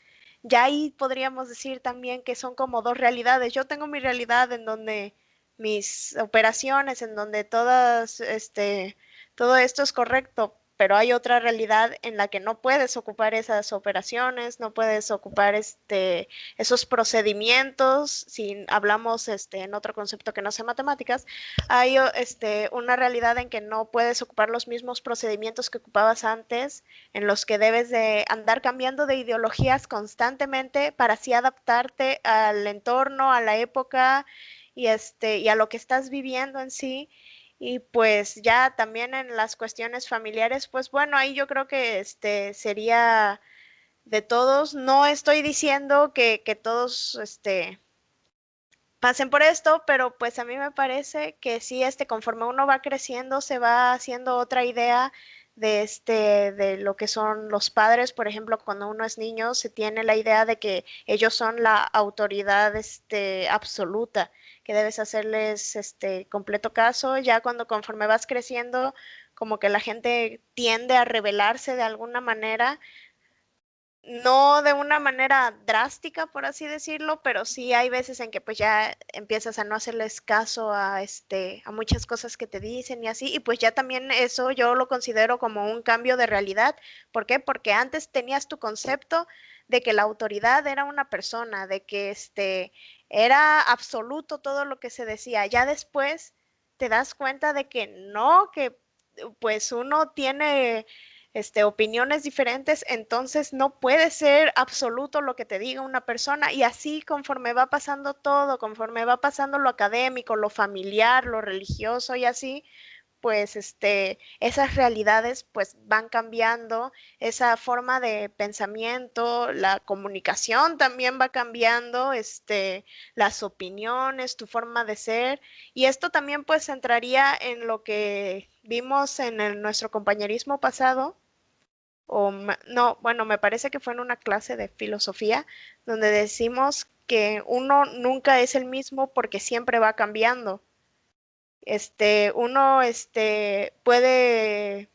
ya ahí podríamos decir también que son como dos realidades. Yo tengo mi realidad en donde mis operaciones, en donde todo esto es correcto, pero hay otra realidad en la que no puedes ocupar esas operaciones, no puedes ocupar esos procedimientos, si hablamos en otro concepto que no sea matemáticas, hay una realidad en que no puedes ocupar los mismos procedimientos que ocupabas antes, en los que debes de andar cambiando de ideologías constantemente para así adaptarte al entorno, a la época y a lo que estás viviendo en sí. Y pues ya también en las cuestiones familiares, pues bueno, ahí yo creo que sería de todos. No estoy diciendo que todos pasen por esto, pero pues a mí me parece que sí, conforme uno va creciendo, se va haciendo otra idea de lo que son los padres. Por ejemplo, cuando uno es niño, se tiene la idea de que ellos son la autoridad, absoluta, que debes hacerles, completo caso. Ya cuando conforme vas creciendo, como que la gente tiende a rebelarse de alguna manera, no de una manera drástica, por así decirlo, pero sí hay veces en que pues ya empiezas a no hacerles caso a muchas cosas que te dicen y así, y pues ya también eso yo lo considero como un cambio de realidad. ¿Por qué? Porque antes tenías tu concepto de que la autoridad era una persona, de que era absoluto todo lo que se decía. Ya después te das cuenta de que no, que pues uno tiene opiniones diferentes, entonces no puede ser absoluto lo que te diga una persona, y así conforme va pasando todo, conforme va pasando lo académico, lo familiar, lo religioso y así, pues esas realidades pues van cambiando, esa forma de pensamiento, la comunicación también va cambiando, las opiniones, tu forma de ser, y esto también pues entraría en lo que vimos en nuestro compañerismo pasado, no, bueno, me parece que fue en una clase de filosofía donde decimos que uno nunca es el mismo porque siempre va cambiando. Uno puede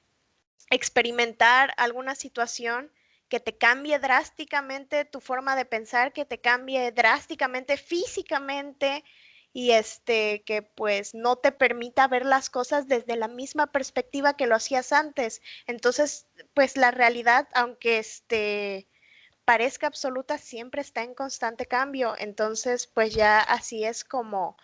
experimentar alguna situación que te cambie drásticamente tu forma de pensar, que te cambie drásticamente físicamente, y que pues no te permita ver las cosas desde la misma perspectiva que lo hacías antes. Entonces, pues la realidad, aunque parezca absoluta, siempre está en constante cambio. Entonces, pues ya así es como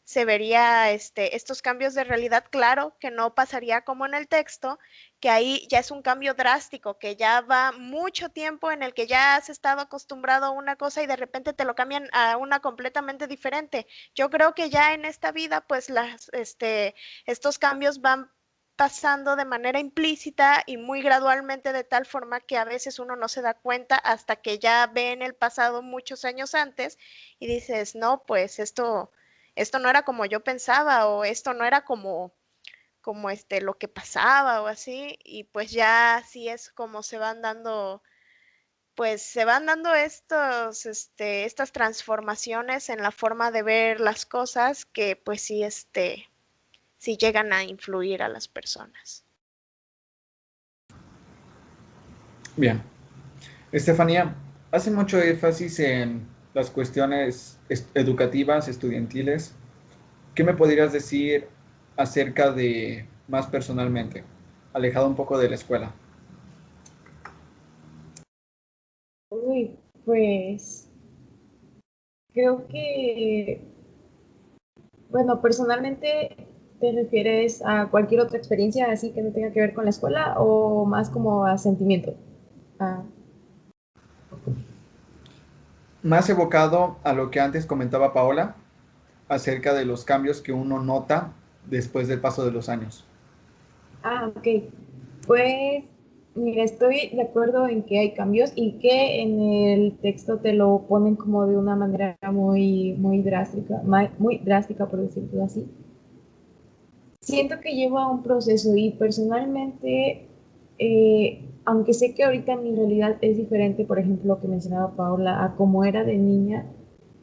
se vería estos cambios de realidad. Claro que no pasaría como en el texto, que ahí ya es un cambio drástico, que ya va mucho tiempo en el que ya has estado acostumbrado a una cosa y de repente te lo cambian a una completamente diferente. Yo creo que ya en esta vida, pues estos cambios van pasando de manera implícita y muy gradualmente, de tal forma que a veces uno no se da cuenta hasta que ya ve en el pasado muchos años antes y dices, no, pues esto no era como yo pensaba, o esto no era como lo que pasaba o así, y pues ya así es como se van dando, pues se van dando estas transformaciones en la forma de ver las cosas, que pues sí, sí llegan a influir a las personas. Bien. Estefanía, hace mucho énfasis en las cuestiones educativas, estudiantiles. ¿Qué me podrías decir acerca de más personalmente, alejado un poco de la escuela? Uy, pues creo que, bueno, personalmente te refieres a cualquier otra experiencia así que no tenga que ver con la escuela o más como a sentimiento. Ah, Más evocado a lo que antes comentaba Paola acerca de los cambios que uno nota después del paso de los años. ok. Pues, mira, estoy de acuerdo en que hay cambios y que en el texto te lo ponen como de una manera muy drástica, muy drástica por decirlo así. Siento que lleva un proceso y personalmente, aunque sé que ahorita mi realidad es diferente, por ejemplo, lo que mencionaba Paola, a como era de niña,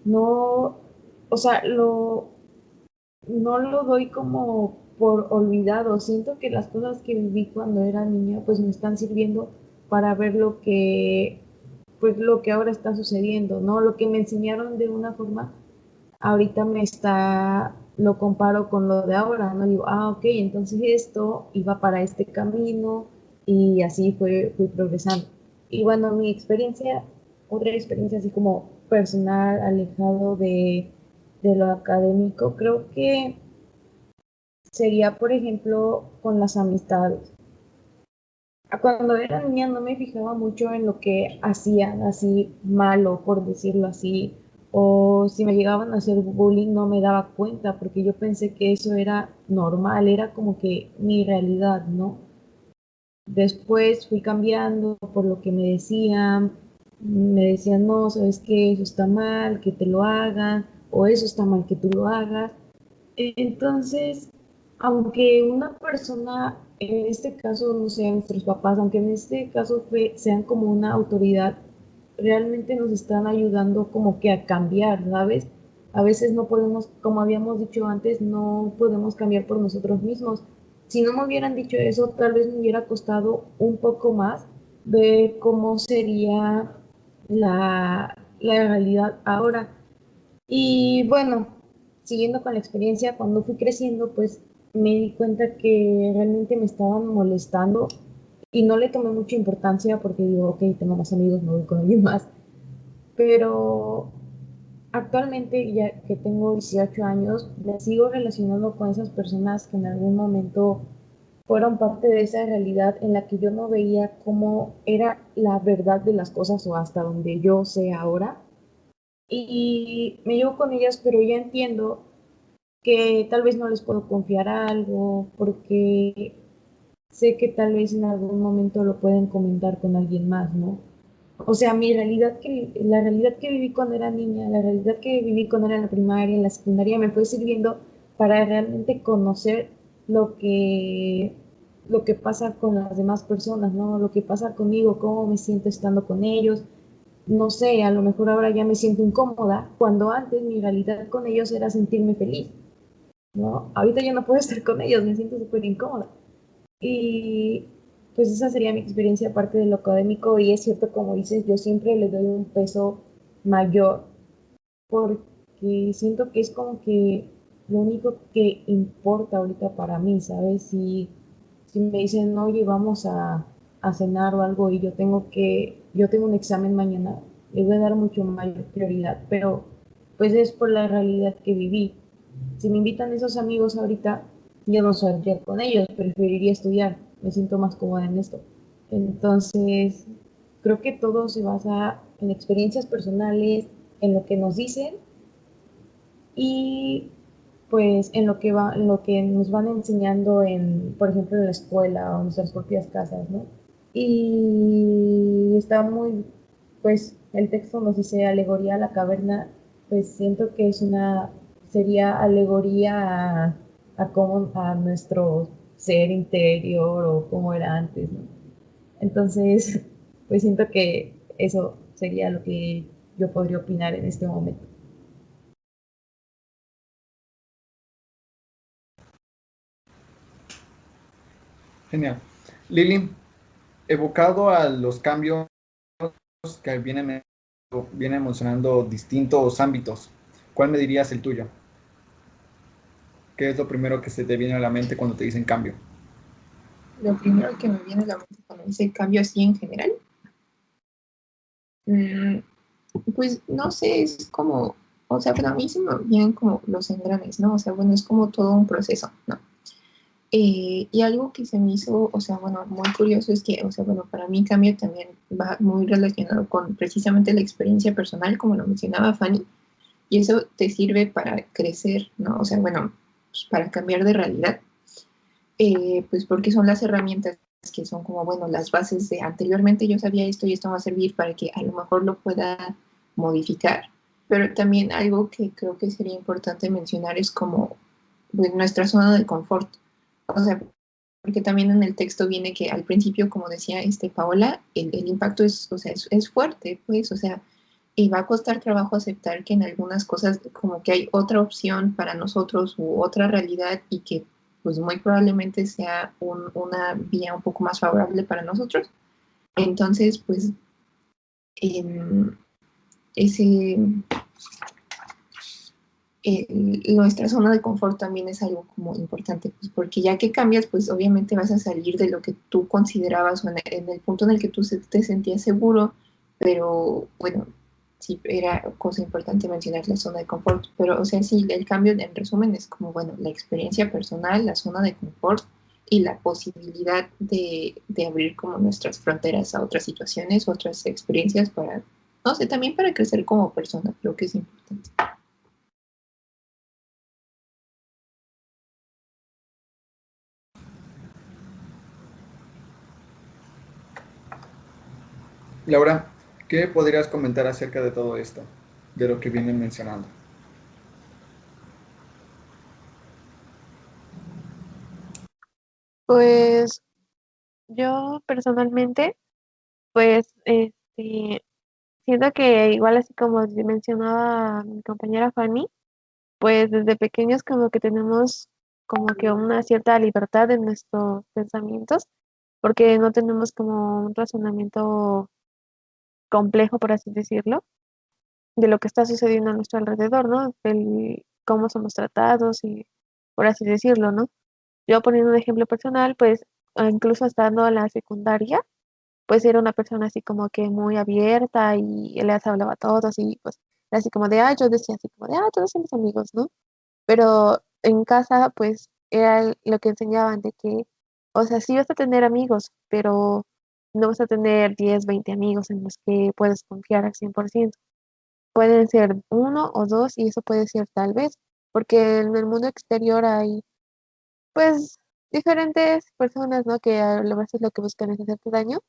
no, o sea, no lo doy como por olvidado. Siento que las cosas que viví cuando era niña, pues me están sirviendo para ver pues lo que ahora está sucediendo, ¿no? Lo que me enseñaron de una forma ahorita lo comparo con lo de ahora, ¿no? Digo, ok, entonces esto iba para este camino y así fui progresando. Y bueno, mi experiencia, otra experiencia así como personal, alejado de lo académico, creo que sería, por ejemplo, con las amistades. Cuando era niña no me fijaba mucho en lo que hacían así malo, por decirlo así, o si me llegaban a hacer bullying no me daba cuenta porque yo pensé que eso era normal, era como que mi realidad, ¿no? Después fui cambiando por lo que me decían, no, sabes que eso está mal, que te lo hagan, o eso está mal que tú lo hagas. Entonces, aunque una persona, en este caso no sean nuestros papás, aunque en este caso sean como una autoridad, realmente nos están ayudando como que a cambiar, ¿sabes? A veces no podemos, como habíamos dicho antes, no podemos cambiar por nosotros mismos. Si no me hubieran dicho eso, tal vez me hubiera costado un poco más ver cómo sería la realidad ahora. Y bueno, siguiendo con la experiencia, cuando fui creciendo, pues me di cuenta que realmente me estaban molestando y no le tomé mucha importancia porque digo, ok, tengo más amigos, me voy con alguien más. pero actualmente, ya que tengo 18 años, me sigo relacionando con esas personas que en algún momento fueron parte de esa realidad en la que yo no veía cómo era la verdad de las cosas o hasta donde yo sé ahora. Y me llevo con ellas, pero ya entiendo que tal vez no les puedo confiar algo porque sé que tal vez en algún momento lo pueden comentar con alguien más, ¿no? O sea, la realidad que viví cuando era niña, la realidad que viví cuando era en la primaria, en la secundaria, me fue sirviendo para realmente conocer lo que, lo que pasa con las demás personas, ¿no? Lo que pasa conmigo, cómo me siento estando con ellos. No sé, a lo mejor ahora ya me siento incómoda, cuando antes mi realidad con ellos era sentirme feliz, ¿no? Ahorita ya no puedo estar con ellos, me siento súper incómoda. Y pues esa sería mi experiencia aparte de lo académico y es cierto, como dices, yo siempre le doy un peso mayor porque siento que es como que lo único que importa ahorita para mí, ¿sabes? Si me dicen, oye, vamos a cenar o algo y yo tengo un examen mañana, le voy a dar mucho mayor prioridad, pero pues es por la realidad que viví. Si me invitan esos amigos ahorita, yo no saldría con ellos, preferiría estudiar, me siento más cómoda en esto. Entonces, creo que todo se basa en experiencias personales, en lo que nos dicen y pues en lo que nos van enseñando en, por ejemplo, en la escuela o en nuestras propias casas, ¿no? Y está muy, pues el texto nos dice alegoría a la caverna, pues siento que sería alegoría a nuestro ser interior o cómo era antes, ¿no? Entonces, pues siento que eso sería lo que yo podría opinar en este momento. Genial. Lili, evocado a los cambios que vienen mencionando distintos ámbitos, ¿cuál me dirías el tuyo? ¿Qué es lo primero que se te viene a la mente cuando te dicen cambio? Lo primero que me viene a la mente cuando dice cambio así en general, mm, pues no sé, es como, o sea, pero a mí se me vienen como los engranes, ¿no? O sea, bueno, es como todo un proceso, ¿no? Y algo que se me hizo, o sea, bueno, muy curioso es que, o sea, bueno, para mí cambio también va muy relacionado con precisamente la experiencia personal, como lo mencionaba Fanny, y eso te sirve para crecer, ¿no? O sea, bueno, pues para cambiar de realidad, pues porque son las herramientas que son como, bueno, las bases de anteriormente yo sabía esto y esto va a servir para que a lo mejor lo pueda modificar. Pero también algo que creo que sería importante mencionar es como pues, nuestra zona de confort. O sea, porque también en el texto viene que al principio, como decía Paola, el impacto es, o sea, es fuerte, pues, o sea, y va a costar trabajo aceptar que en algunas cosas como que hay otra opción para nosotros u otra realidad y que pues muy probablemente sea una vía un poco más favorable para nosotros. Entonces, pues, en ese, nuestra zona de confort también es algo como importante, pues porque ya que cambias, pues obviamente vas a salir de lo que tú considerabas o en el punto en el que tú te sentías seguro, pero bueno, sí, era cosa importante mencionar la zona de confort, pero o sea, sí, el cambio en resumen es como, bueno, la experiencia personal, la zona de confort y la posibilidad de abrir como nuestras fronteras a otras situaciones, otras experiencias para, no sé, también para crecer como persona, creo que es importante. Laura, ¿qué podrías comentar acerca de todo esto, de lo que vienen mencionando? Pues yo personalmente, pues, siento que igual así como mencionaba mi compañera Fanny, pues desde pequeños como que tenemos como que una cierta libertad en nuestros pensamientos, porque no tenemos como un razonamiento complejo, por así decirlo, de lo que está sucediendo a nuestro alrededor, ¿no? Del cómo somos tratados y por así decirlo, ¿no? Yo poniendo un ejemplo personal, pues incluso estando en la secundaria, pues era una persona así como que muy abierta y él les hablaba a todos y pues era así como de, yo decía así como de, todos somos amigos, ¿no? Pero en casa, pues, era lo que enseñaban de que, o sea, sí vas a tener amigos, pero no vas a tener 10, 20 amigos en los que puedes confiar al 100%. Pueden ser uno o dos y eso puede ser tal vez, porque en el mundo exterior hay, pues, diferentes personas, ¿no? Que a veces lo que buscan es hacerte daño,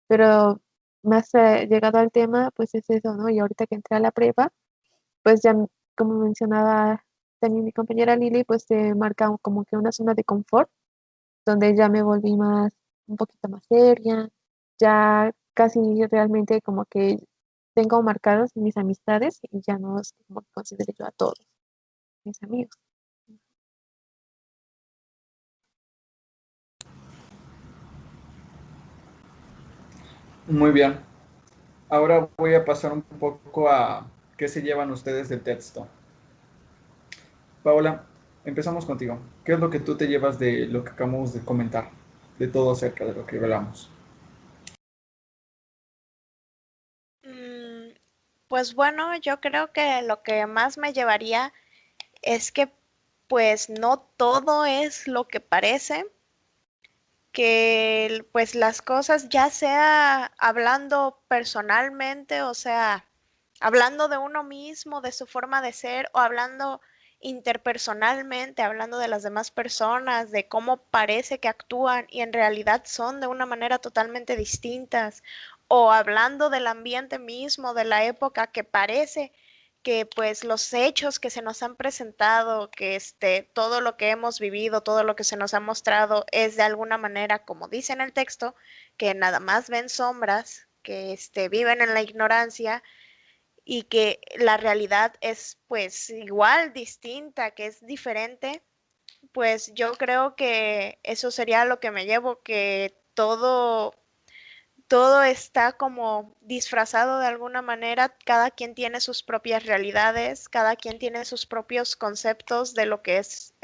pero más llegado al tema, pues es eso, ¿no? Y ahorita que entré a la prepa, pues ya, como mencionaba también mi compañera Lili, pues se marca como que una zona de confort, donde ya me volví un poquito más seria, ya casi realmente como que tengo marcados mis amistades y ya no es como que considero yo a todos mis amigos. Muy bien. Ahora voy a pasar un poco a qué se llevan ustedes del texto. Paola, empezamos contigo. ¿Qué es lo que tú te llevas de lo que acabamos de comentar? De todo acerca de lo que hablamos. Mm, Pues bueno, yo creo que lo que más me llevaría es que pues no todo es lo que parece, que pues las cosas ya sea hablando personalmente, o sea, hablando de uno mismo, de su forma de ser, o hablando interpersonalmente, hablando de las demás personas, de cómo parece que actúan y en realidad son de una manera totalmente distintas, o hablando del ambiente mismo, de la época que parece que pues los hechos que se nos han presentado, que todo lo que hemos vivido, todo lo que se nos ha mostrado es de alguna manera, como dice en el texto, que nada más ven sombras, que viven en la ignorancia y que la realidad es pues igual, distinta, que es diferente, pues yo creo que eso sería lo que me llevo, que todo está como disfrazado de alguna manera, cada quien tiene sus propias realidades, cada quien tiene sus propios conceptos de lo que es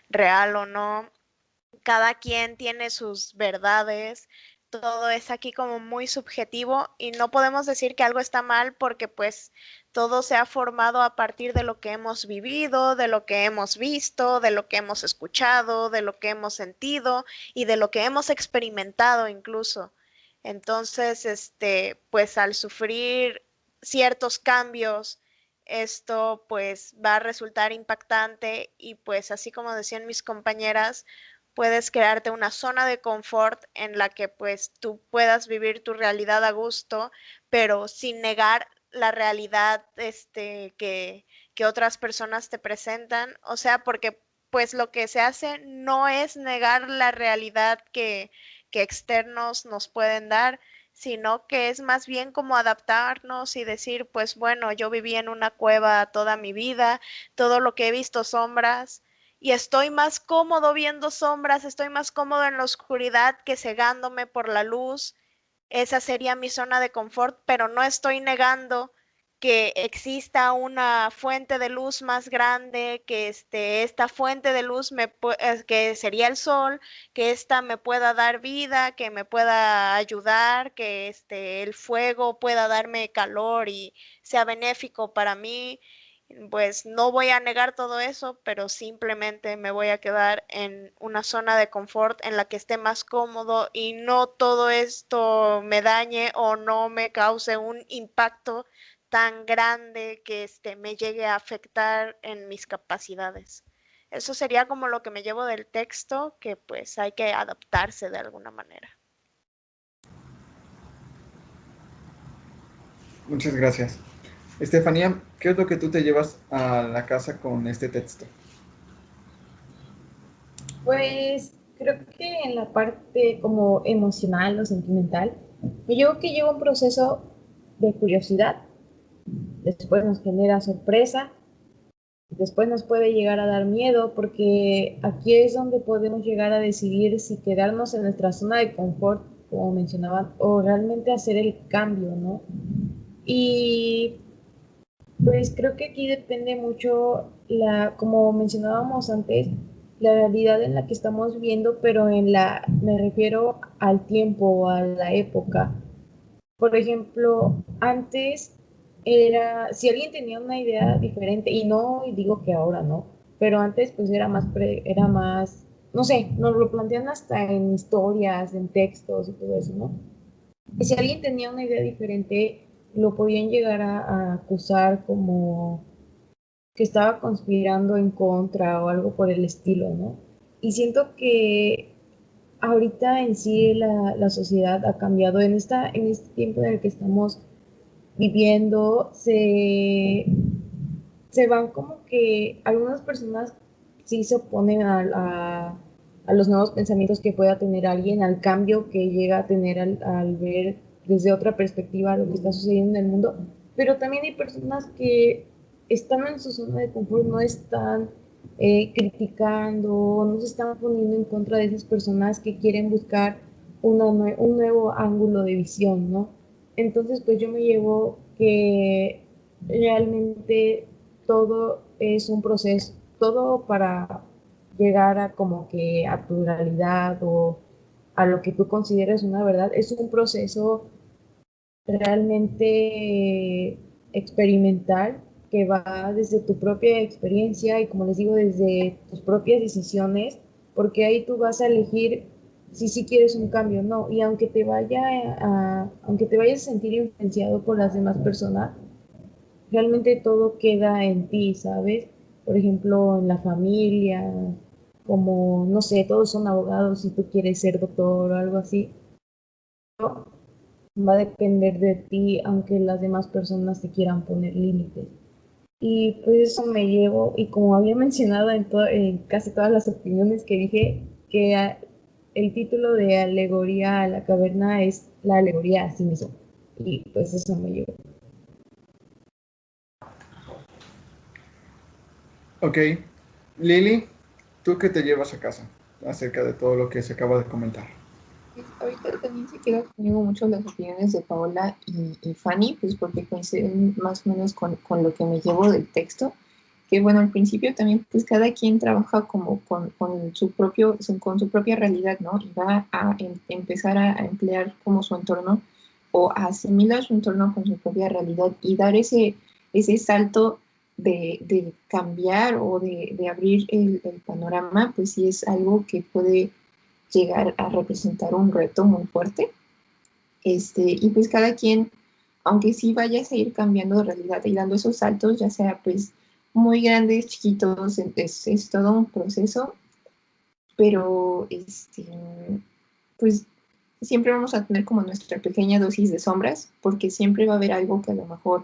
real o no, cada quien tiene sus verdades, todo es aquí como muy subjetivo y no podemos decir que algo está mal porque pues todo se ha formado a partir de lo que hemos vivido, de lo que hemos visto, de lo que hemos escuchado, de lo que hemos sentido y de lo que hemos experimentado incluso. Entonces, pues al sufrir ciertos cambios, esto pues va a resultar impactante y pues así como decían mis compañeras, puedes crearte una zona de confort en la que pues tú puedas vivir tu realidad a gusto, pero sin negar la realidad que otras personas te presentan. O sea, porque pues lo que se hace no es negar la realidad que externos nos pueden dar, sino que es más bien como adaptarnos y decir, pues bueno, yo viví en una cueva toda mi vida, todo lo que he visto sombras, y estoy más cómodo viendo sombras, estoy más cómodo en la oscuridad que cegándome por la luz. Esa sería mi zona de confort, pero no estoy negando que exista una fuente de luz más grande, que esta fuente de luz que sería el sol, que esta me pueda dar vida, que me pueda ayudar, que el fuego pueda darme calor y sea benéfico para mí. Pues no voy a negar todo eso, pero simplemente me voy a quedar en una zona de confort en la que esté más cómodo y no todo esto me dañe o no me cause un impacto tan grande que me llegue a afectar en mis capacidades. Eso sería como lo que me llevo del texto, que pues hay que adaptarse de alguna manera. Muchas gracias. Estefanía, ¿qué es lo que tú te llevas a la casa con este texto? Pues creo que en la parte como emocional o sentimental, yo que lleva un proceso de curiosidad, después nos genera sorpresa, después nos puede llegar a dar miedo, porque aquí es donde podemos llegar a decidir si quedarnos en nuestra zona de confort, como mencionaban, o realmente hacer el cambio, ¿no? Y pues creo que aquí depende mucho, como mencionábamos antes, la realidad en la que estamos viviendo, pero me refiero al tiempo, a la época. Por ejemplo, antes si alguien tenía una idea diferente, y no digo que ahora no, pero antes pues era más, no sé, nos lo plantean hasta en historias, en textos y todo eso, ¿no? Y si alguien tenía una idea diferente, lo podían llegar a acusar como que estaba conspirando en contra o algo por el estilo, ¿no? Y siento que ahorita en sí la sociedad ha cambiado. En este tiempo en el que estamos viviendo, se van como que algunas personas sí se oponen a los nuevos pensamientos que pueda tener alguien, al cambio que llega a tener al ver desde otra perspectiva lo que está sucediendo en el mundo, pero también hay personas que están en su zona de confort, no están criticando, no se están poniendo en contra de esas personas que quieren buscar un nuevo ángulo de visión, ¿no? Entonces, pues yo me llevo que realmente todo es un proceso, todo para llegar a como que a tu realidad o a lo que tú consideres una verdad, es un proceso realmente experimental que va desde tu propia experiencia y como les digo, desde tus propias decisiones, porque ahí tú vas a elegir si sí quieres un cambio o no. Y aunque te vayas a sentir influenciado por las demás personas, realmente todo queda en ti, ¿sabes? Por ejemplo, en la familia, como, no sé, todos son abogados si tú quieres ser doctor o algo así, va a depender de ti, aunque las demás personas te quieran poner límites. Y pues eso me llevo, y como había mencionado en casi todas las opiniones que dije, el título de Alegoría a la caverna es la alegoría a sí mismo. Y pues eso me llevo. Ok. Lili, ¿tú qué te llevas a casa acerca de todo lo que se acaba de comentar? Pues, ahorita también se queda conmigo mucho las opiniones de Paola y Fanny, pues porque coinciden más o menos con lo que me llevo del texto, que bueno, al principio también pues cada quien trabaja como con su propia realidad, ¿no? Y va a empezar a emplear como su entorno o a asimilar su entorno con su propia realidad y dar ese salto de cambiar o de abrir el panorama, pues sí es algo que puede llegar a representar un reto muy fuerte. Y pues cada quien, aunque sí vayas a ir cambiando de realidad y dando esos saltos, ya sea pues muy grandes, chiquitos, es todo un proceso, pero pues siempre vamos a tener como nuestra pequeña dosis de sombras, porque siempre va a haber algo que a lo mejor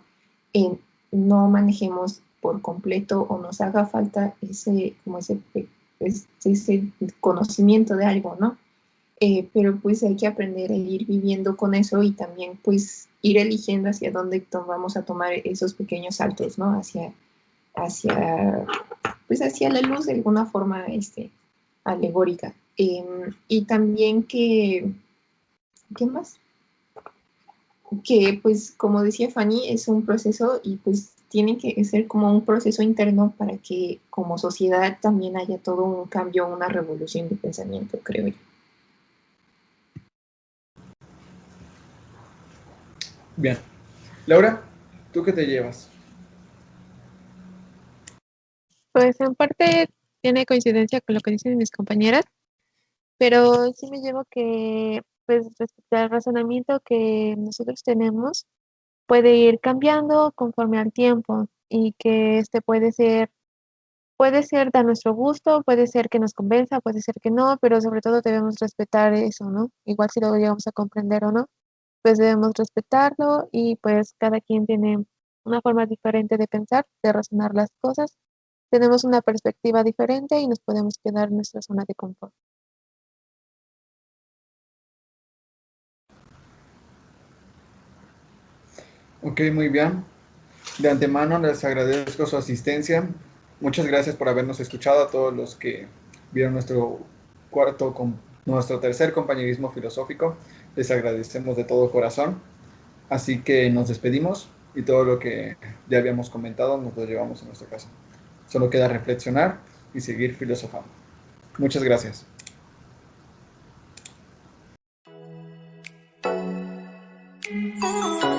eh, no manejemos por completo o nos haga falta ese conocimiento de algo, ¿no? Pero pues hay que aprender a ir viviendo con eso y también pues ir eligiendo hacia dónde vamos a tomar esos pequeños saltos, ¿no? Hacia, pues hacia la luz de alguna forma alegórica. Y también ¿qué más? Que pues como decía Fanny, es un proceso y pues tiene que ser como un proceso interno para que como sociedad también haya todo un cambio, una revolución de pensamiento, creo yo. Bien. Laura, ¿tú qué te llevas? Pues en parte tiene coincidencia con lo que dicen mis compañeras, pero sí me llevo que, pues respecto al razonamiento que nosotros tenemos, puede ir cambiando conforme al tiempo y que este puede ser de nuestro gusto, puede ser que nos convenza, puede ser que no, pero sobre todo debemos respetar eso, ¿no? Igual si lo llegamos a comprender o no, pues debemos respetarlo y pues cada quien tiene una forma diferente de pensar, de razonar las cosas. Tenemos una perspectiva diferente y nos podemos quedar en nuestra zona de confort. Ok, muy bien. De antemano les agradezco su asistencia. Muchas gracias por habernos escuchado a todos los que vieron nuestro tercer compañerismo filosófico. Les agradecemos de todo corazón. Así que nos despedimos y todo lo que ya habíamos comentado nos lo llevamos a nuestra casa. Solo queda reflexionar y seguir filosofando. Muchas gracias. Oh